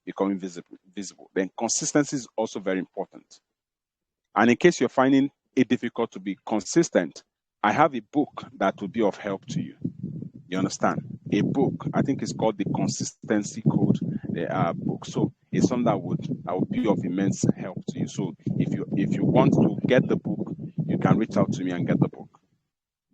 becoming visible. Then consistency is also very important. And in case you're finding it difficult to be consistent, I have a book that will be of help to you. You understand? A book, I think it's called the Consistency Code book. So it's something that would be of immense help to you. So if you want to get the book, you can reach out to me and get the book.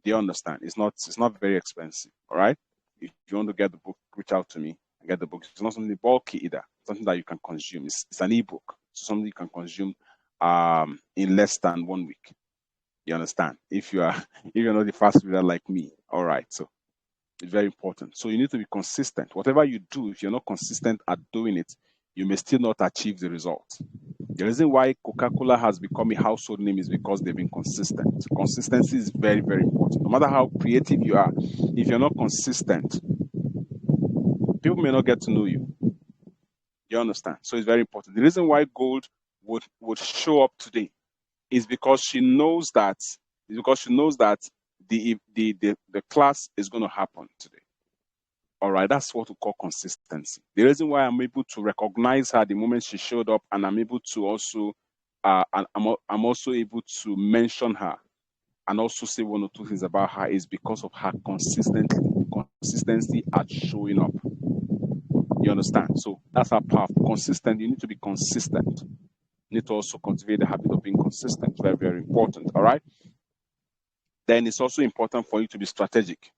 Do you understand? It's not very expensive. All right. If you want to get the book, reach out to me and get the book. It's not something bulky either. It's something that you can consume. It's an ebook. So something you can consume in less than 1 week. You understand? If you're not the fast reader like me. All right. So it's very important. So you need to be consistent. Whatever you do, if you're not consistent at doing it, you may still not achieve the result. The reason why Coca-Cola has become a household name is because they've been consistent. Consistency is very, very important. No matter how creative you are, if you're not consistent, people may not get to know you. You understand? So it's very important. The reason why Gold would show up today is because she knows that the class is going to happen today. All right, that's what we call consistency. The reason why I'm able to recognize her the moment she showed up, and I'm able to also, I'm also able to mention her and also say 1 or 2 things about her is because of her consistency at showing up. You understand? So that's how powerful. Consistent. You need to be consistent. You need to also cultivate the habit of being consistent. Very, very important. All right. Then it's also important for you to be strategic.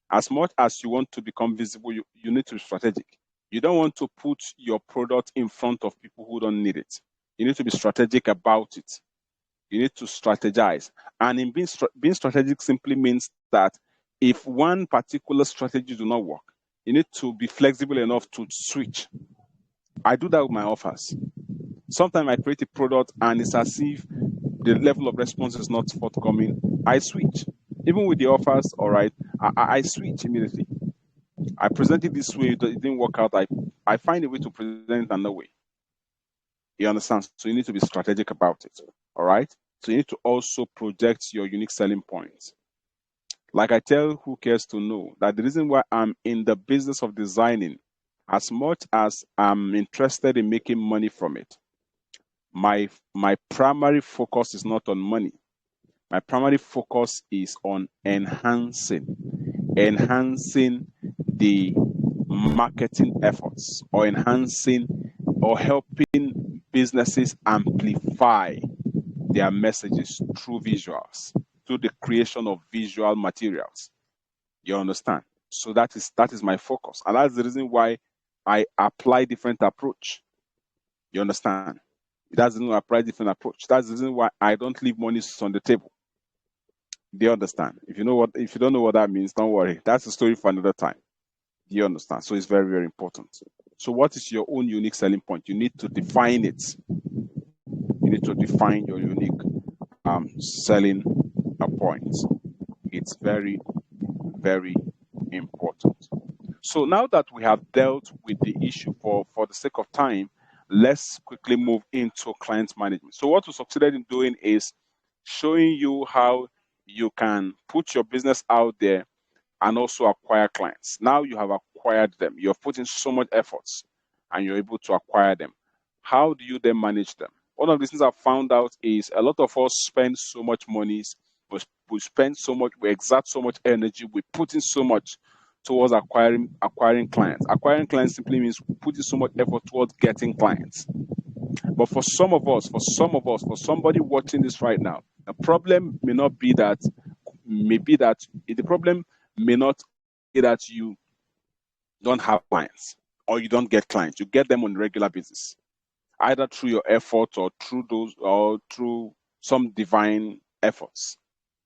As much as you want to become visible, you need to be strategic. You don't want to put your product in front of people who don't need it. You need to be strategic about it. You need to strategize. And in being strategic simply means that if one particular strategy do not work, you need to be flexible enough to switch. I do that with my offers. Sometimes I create a product and it's as if the level of response is not forthcoming. I switch. Even with the offers, all right, I switch immediately. I present it this way, it didn't work out. I find a way to present it another way. You understand? So you need to be strategic about it. All right. So you need to also project your unique selling points. Like I tell Who Cares to Know that the reason why I'm in the business of designing, as much as I'm interested in making money from it, my primary focus is not on money. My primary focus is on enhancing the marketing efforts, or enhancing or helping businesses amplify their messages through visuals, through the creation of visual materials. You understand? So that is my focus, and that's the reason why I apply different approach. You understand? That's the reason why I apply different approach. That's the reason why I don't leave money on the table. Do you understand? If you don't know what that means, don't worry. That's a story for another time. Do you understand? So it's very, very important. So what is your own unique selling point? You need to define it. You need to define your unique selling point. It's very, very important. So now that we have dealt with the issue, for the sake of time, let's quickly move into client management. So what we succeeded in doing is showing you how you can put your business out there and also acquire clients. Now you have acquired them. You're putting so much efforts and you're able to acquire them. How do you then manage them? One of the things I've found out is a lot of us spend so much money, we spend so much, we exert so much energy, we put in so much towards acquiring clients. Acquiring clients simply means putting so much effort towards getting clients. But for somebody watching this right now, the problem may not be that, the problem may not be that you don't have clients or you don't get clients. You get them on a regular basis, either through your efforts or through some divine efforts.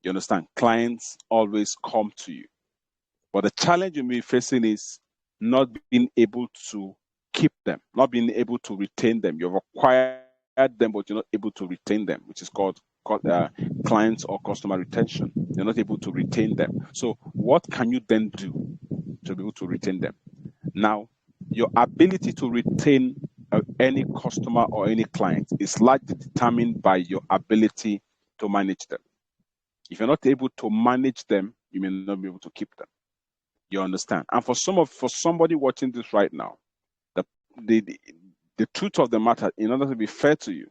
You understand? Clients always come to you. But the challenge you may be facing is not being able to keep them, not being able to retain them. You've acquired them, but you're not able to retain them, which is called clients or customer retention. You're not able to retain them. So what can you then do to be able to retain them? Now, your ability to retain any customer or any client is largely determined by your ability to manage them. If you're not able to manage them, you may not be able to keep them. You understand? And for somebody watching this right now, the truth of the matter, in order to be fair to you,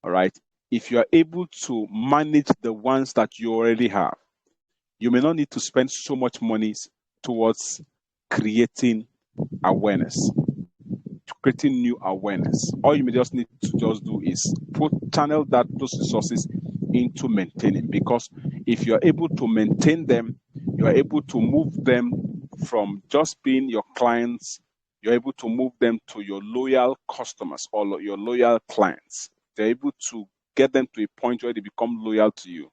all right, if you are able to manage the ones that you already have, you may not need to spend so much money towards creating awareness, creating new awareness. All you may just need to just do is channel those resources into maintaining, because if you're able to maintain them, you are able to move them from just being your clients, you're able to move them to your loyal customers or your loyal clients. They're able to get them to a point where they become loyal to you.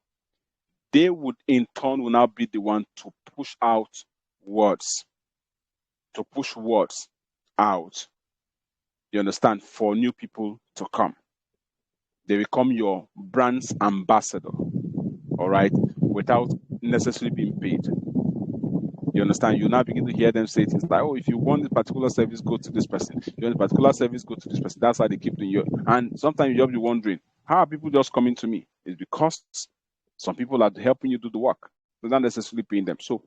They would in turn will now be the one to push words out. You understand? For new people to come. They become your brand's ambassador, all right, without necessarily being paid. You understand? You now begin to hear them say things like, oh, if you want this particular service, go to this person. If you want a particular service, go to this person. That's how they keep doing you. And sometimes you'll be wondering, how are people just coming to me? It's because some people are helping you do the work. They're not necessarily paying them. So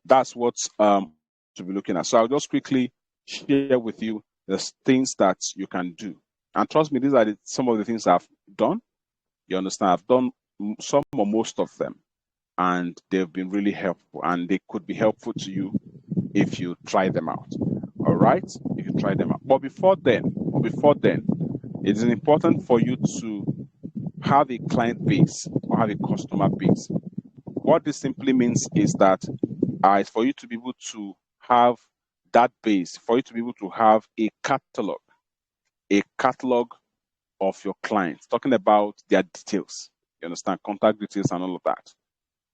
that's what to be looking at. So I'll just quickly share with you the things that you can do. And trust me, these are some of the things I've done. You understand? I've done some or most of them, and they've been really helpful, and they could be helpful to you if you try them out. All right? If you try them out. But before then, it is important for you to have a client base or have a customer base. What this simply means is that for you to be able to have that base, for you to be able to have a catalog of your clients, talking about their details. You understand? Contact details and all of that.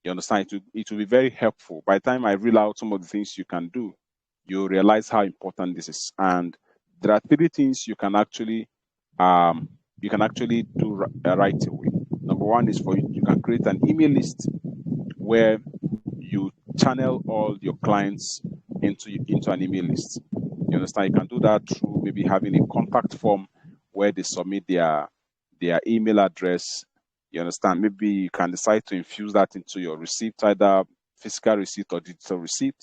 You understand? It will be very helpful. By the time I reel out some of the things you can do, you realize how important this is. And there are 3 things you can actually do right away. Number one is for you can create an email list where you channel all your clients into an email list. You understand? You can do that through maybe having a contact form where they submit their email address. You understand? Maybe you can decide to infuse that into your receipt, either physical receipt or digital receipt.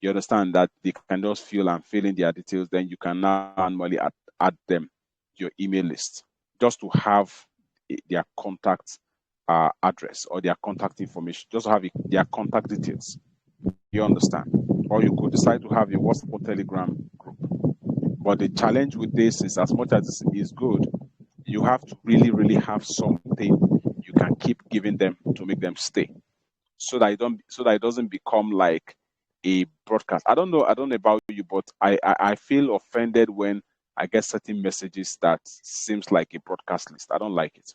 You understand that they can just fill in their details. Then you can now manually add them to your email list just to have their contact address or their contact information, just to have their contact details. You understand? Or you could decide to have a WhatsApp or Telegram group. But the challenge with this is, as much as it is good, you have to really, really have something you can keep giving them to make them stay, so that it doesn't become like a broadcast. I don't know about you, but I feel offended when I get certain messages that seems like a broadcast list. I don't like it.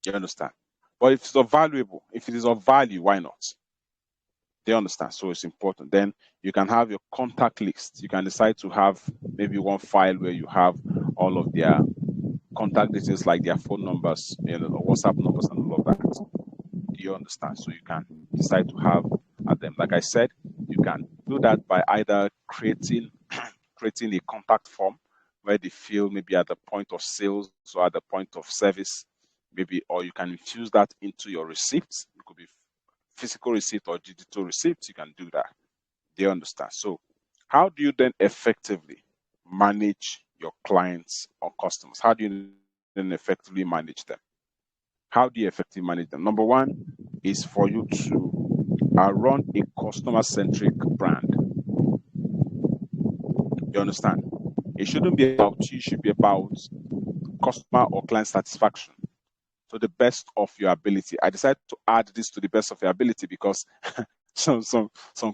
You understand? But if it is of value, why not? They understand. So it's important. Then you can have your contact list. You can decide to have maybe one file where you have all of their contact details, like their phone numbers, WhatsApp numbers, and all of that. Do you understand? So you can decide to have them. Like I said, you can do that by either creating a contact form where they fill maybe at the point of sales or at the point of service, maybe, or you can infuse that into your receipts. It could be physical receipt or digital receipts. You can do that. Do you understand? So how do you then effectively manage your clients or customers? How do you then effectively manage them? How do you effectively manage them? Number one is for you to run a customer-centric brand. You understand? It shouldn't be about you. It should be about customer or client satisfaction to the best of your ability. I decided to add this to the best of your ability because some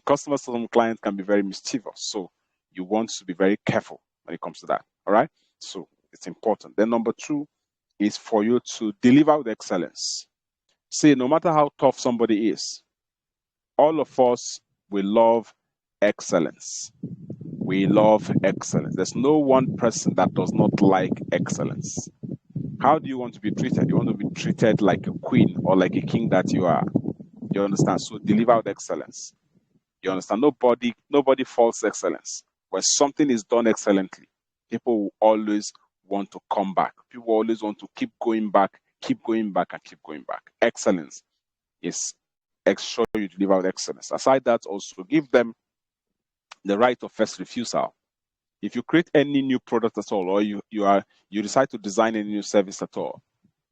customers, some clients can be very mischievous. So you want to be very careful when it comes to that. All right. So it's important. Then number two is for you to deliver with excellence. See, no matter how tough somebody is, all of us, we love excellence. We love excellence. There's no one person that does not like excellence. How do you want to be treated? You want to be treated like a queen or like a king that you are. You understand? So deliver with excellence. You understand? Nobody faults excellence. When something is done excellently, people will always want to come back. People always want to keep going back, and keep going back. Excellence is ensure you deliver with excellence. Aside that, also give them the right of first refusal. If you create any new product at all, or you decide to design any new service at all,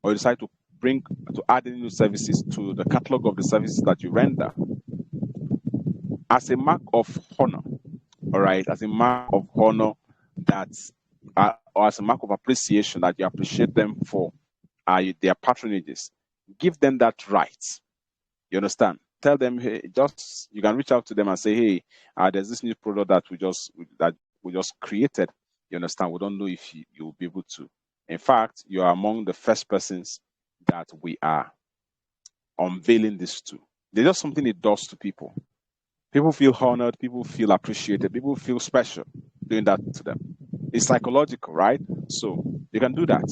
or you decide to add any new services to the catalog of the services that you render, as a mark of honor, all right, as a mark of honor that, or as a mark of appreciation that you appreciate them for their patronages, give them that right. You understand? Tell them, hey, you can reach out to them and say, hey, there's this new product that we just created. You understand? We don't know if you'll be able to. In fact, you are among the first persons that we are unveiling this to. There's just something it does to people. People feel honored, people feel appreciated, people feel special doing that to them. It's psychological, right? So you can do that.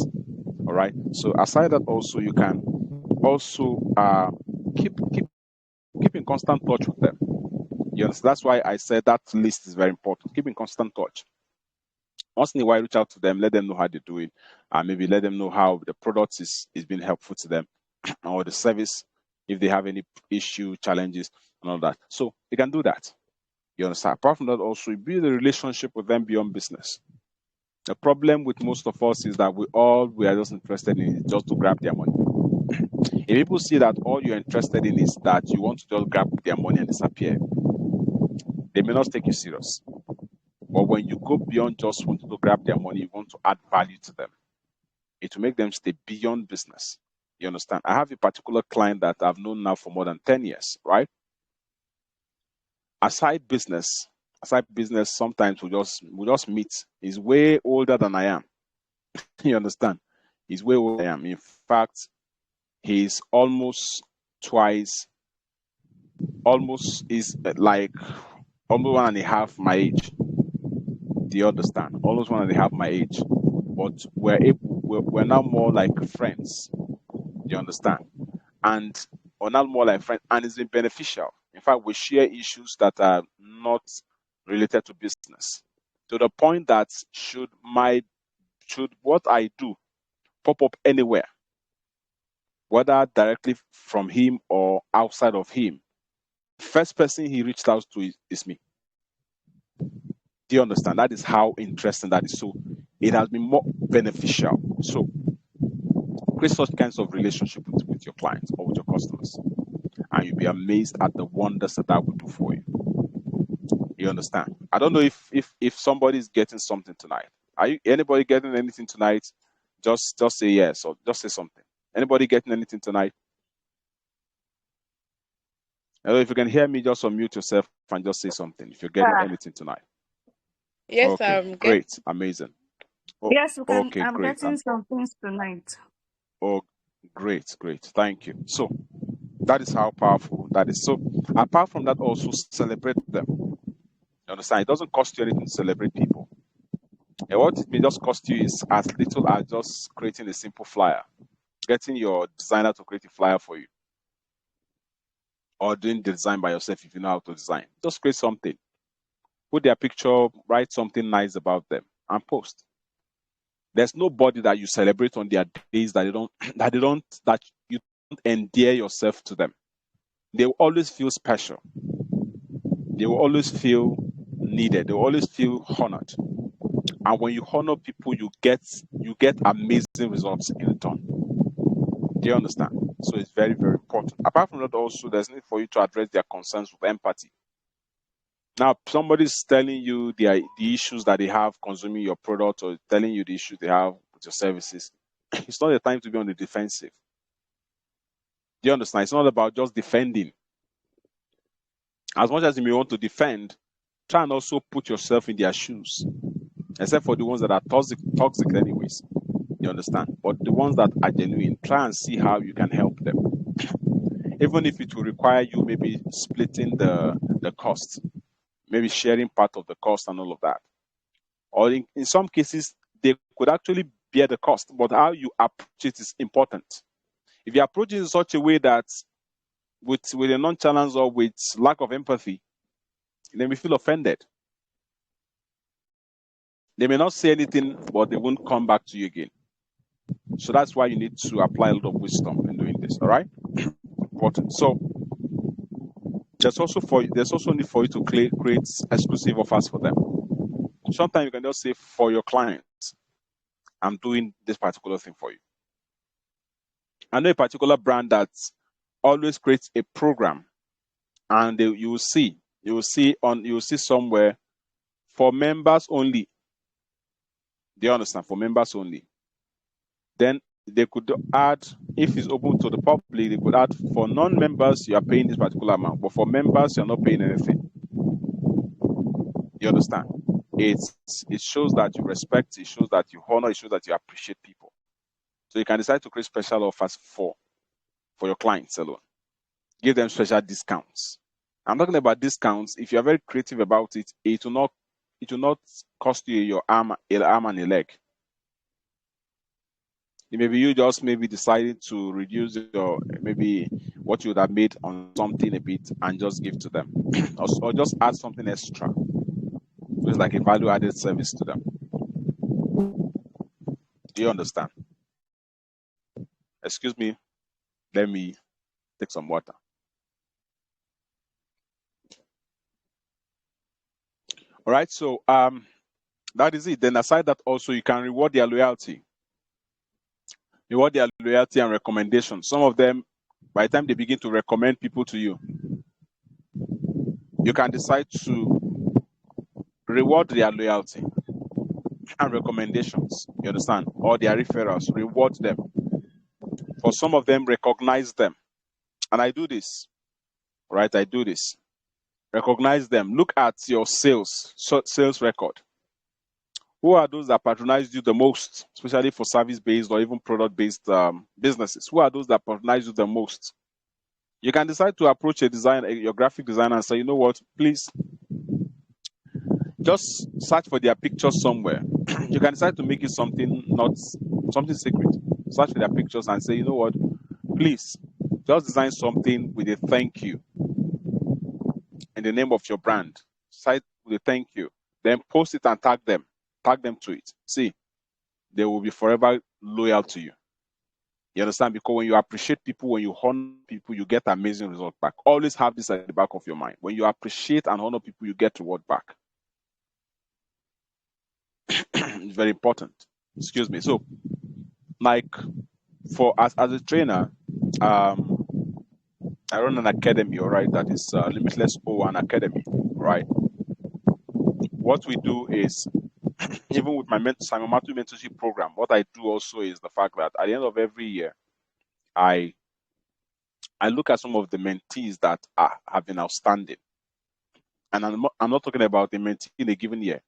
All right. So aside that, also you can also keep in constant touch with them. You understand? That's why I said that list is very important. Keep in constant touch. Once in a while, reach out to them, let them know how they're doing, and maybe let them know how the product is being helpful to them, or the service, if they have any issue, challenges, and all that. So you can do that. You understand? Apart from that, also build a relationship with them beyond business. The problem with most of us is that we are just interested in is just to grab their money. If people see that all you're interested in is that you want to just grab their money and disappear, they may not take you serious. But when you go beyond just wanting to grab their money, you want to add value to them. It will make them stay beyond business. You understand? I have a particular client that I've known now for more than 10 years, right? Aside business, sometimes we just meet. He's way older than I am. You understand? He's way older than I am. In fact, he's almost is like almost 1.5 my age. Do you understand? Almost 1.5 my age. But we're now more like friends. You understand? And on that more like friend, and it's been beneficial. In fact, we share issues that are not related to business, to the point that should what I do pop up anywhere, whether directly from him or outside of him, first person he reached out to is me. Do you understand? That is how interesting that is. So it has been more beneficial. So create such kinds of relationship with your clients or with your customers, and you'll be amazed at the wonders that will do for you. You understand? I don't know if somebody is getting something tonight. Are you anybody getting anything tonight? Just say yes or just say something. Anybody getting anything tonight? Hello, if you can hear me, just unmute yourself and just say something. If you're getting anything tonight. Yes, Okay, I'm great, amazing. Yes, we can. Okay, I'm great. getting some things tonight. Oh, great. Thank you. So that is how powerful that is. So apart from that, also celebrate them. You understand? It doesn't cost you anything to celebrate people. And what it may just cost you is as little as just creating a simple flyer, getting your designer to create a flyer for you, or doing the design by yourself if you know how to design. Just create something, put their picture, write something nice about them, and post. There's nobody that you celebrate on their days that you don't endear yourself to them. They will always feel special. They will always feel needed. They will always feel honored. And when you honor people, you get amazing results in return. Do you understand? So it's very, very important. Apart from that, also there's need for you to address their concerns with empathy. Now, somebody's telling you the issues that they have consuming your product, or telling you the issues they have with your services. It's not the time to be on the defensive. Do you understand? It's not about just defending. As much as you may want to defend, try and also put yourself in their shoes. Except for the ones that are toxic anyways. You understand? But the ones that are genuine, try and see how you can help them. Even if it will require you maybe splitting the cost, maybe sharing part of the cost and all of that. Or in some cases, they could actually bear the cost, but how you approach it is important. If you approach it in such a way that with a nonchalance or with lack of empathy, they may feel offended. They may not say anything, but they won't come back to you again. So that's why you need to apply a lot of wisdom in doing this. All right, important. So there's also need for you to create exclusive offers for them. Sometimes you can just say, for your clients, I'm doing this particular thing for you. I know a particular brand that always creates a program, and you will see somewhere for members only. Do you understand? For members only. Then they could add, if it's open to the public, they could add, for non-members, you are paying this particular amount, but for members, you're not paying anything. You understand? It shows that you respect, it shows that you honor, it shows that you appreciate people. So you can decide to create special offers for your clients alone. Give them special discounts. I'm talking about discounts. If you are very creative about it, it will not cost you your arm and a leg. Maybe you just decided to reduce your maybe what you would have made on something a bit and just give to them, or just add something extra. So it's like a value-added service to them. Do you understand? Excuse me. Let me take some water. All right. So that is it. Then aside that, also you can reward their loyalty. Reward their loyalty and recommendation. Some of them, by the time they begin to recommend people to you, you can decide to reward their loyalty and recommendations. You understand? Or their referrals. Reward them. For some of them, recognize them. And I do this. Right? I do this. Recognize them. Look at your sales record. Who are those that patronize you the most, especially for service-based or even product-based businesses? Who are those that patronize you the most? You can decide to approach your graphic designer, and say, you know what, please, just search for their pictures somewhere. You can decide to make it something secret. Search for their pictures and say, you know what, please just design something with a thank you in the name of your brand. Site with a thank you. Then post it and tag them. Tag them to it. See, they will be forever loyal to you. You understand? Because when you appreciate people, when you honor people, you get amazing results back. Always have this at the back of your mind. When you appreciate and honor people, you get reward back. It's very important. Excuse me. So, like, for as a trainer, I run an academy, all right, that is Limitless O1 Academy, right? What we do is, even with my Simon Matthew mentorship program, what I do also is the fact that at the end of every year, I look at some of the mentees that have been outstanding. And I'm not talking about a mentee in a given year.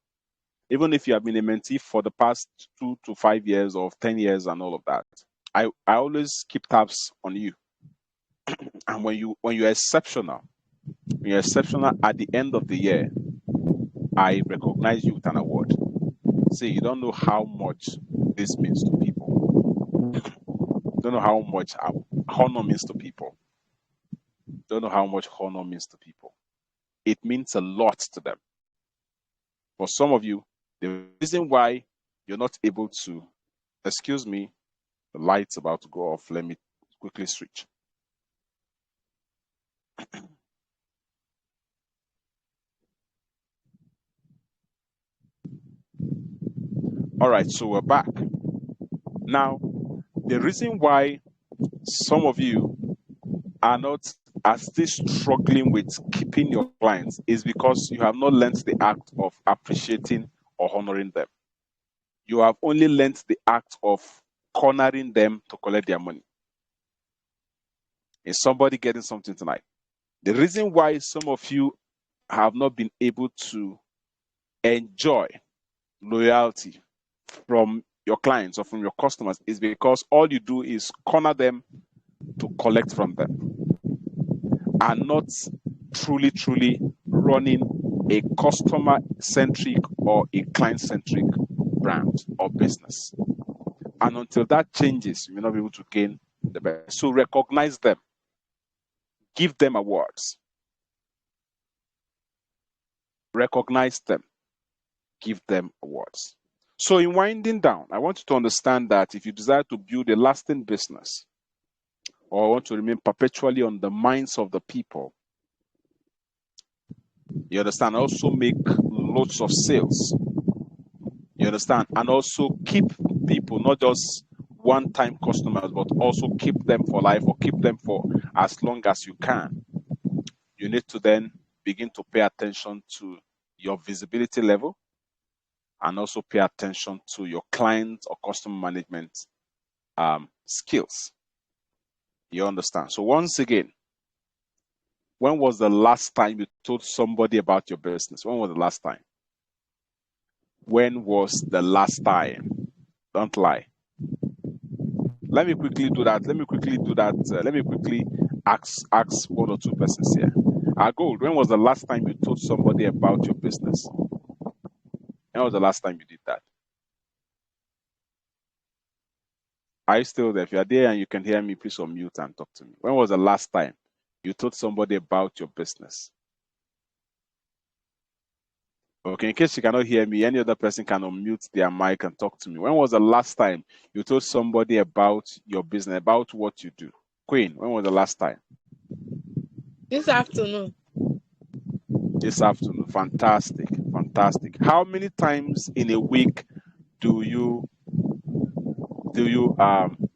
Even if you have been a mentee for the past 2 to 5 years or 10 years and all of that, I always keep tabs on you. And when you're exceptional, at the end of the year, I recognize you with an award. See, you don't know how much this means to people. You don't know how much honor means to people. You don't know how much honor means to people. It means a lot to them. For some of you, the reason why you're not able to, excuse me, the light's about to go off. Let me quickly switch. All right, so we're back. Now, the reason why some of you are still struggling with keeping your clients is because you have not learned the act of appreciating or honoring them. You have only learned the act of cornering them to collect their money. Is somebody getting something tonight? The reason why some of you have not been able to enjoy loyalty from your clients or from your customers is because all you do is corner them to collect from them and not truly running a customer-centric or a client-centric brand or business. And until that changes, you may not be able to gain the best. So recognize them. Give them awards. Recognize them. Give them awards. So in winding down, I want you to understand that if you desire to build a lasting business or want to remain perpetually on the minds of the people, you understand, also make lots of sales. You understand? And also keep people, not just one-time customers, but also keep them for life or keep them for as long as you can. You need to then begin to pay attention to your visibility level and also pay attention to your client or customer management skills. You understand? So once again, when was the last time you told somebody about your business? When was the last time? When was the last time? Don't lie. Let me quickly do that. Let me quickly ask one or two persons here. Gold, when was the last time you told somebody about your business? When was the last time you did that? Are you still there? If you are there and you can hear me, please unmute and talk to me. When was the last time you told somebody about your business? Okay, in case you cannot hear me, any other person can unmute their mic and talk to me. When was the last time you told somebody about your business, about what you do? Queen, when was the last time? This afternoon. This afternoon. Fantastic. Fantastic. How many times in a week do you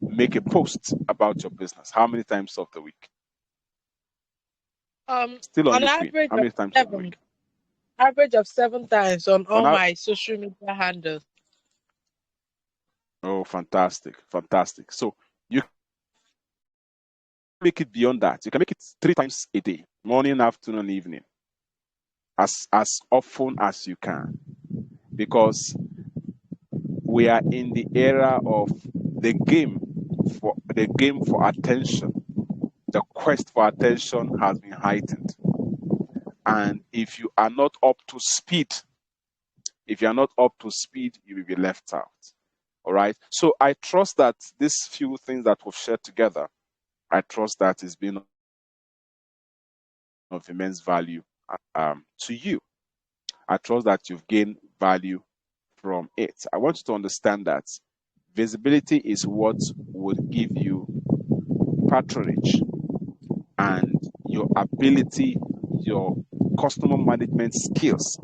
make a post about your business? How many times of the week? Still on you, Queen. How many times of the week? Average of 7 times on all my social media handles. Oh, fantastic. Fantastic. So you make it beyond that. You can make it 3 times a day, morning, afternoon, evening, as often as you can, because we are in the era of the game for attention. The quest for attention has been heightened, and if you are not up to speed, you will be left out. All right. So I trust that these few things that we've shared together I trust that it's been of immense value to you. I trust that you've gained value from it. I want you to understand that visibility is what would give you patronage, and your ability, your customer management skills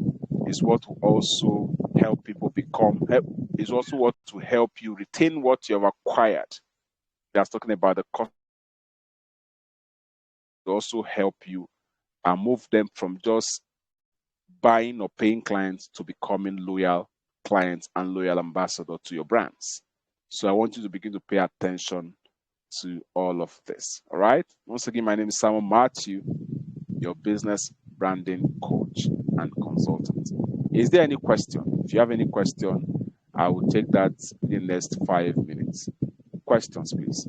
is what will also help people is also what to help you retain what you have acquired. That's talking about the cost. Also help you and move them from just buying or paying clients to becoming loyal clients and loyal ambassador to your brands. So I want you to begin to pay attention to all of this. All right. Once again, my name is Simon Matthew, your business branding coach and consultant. Is there any question? If you have any question, I will take that in the next 5 minutes. Questions, please.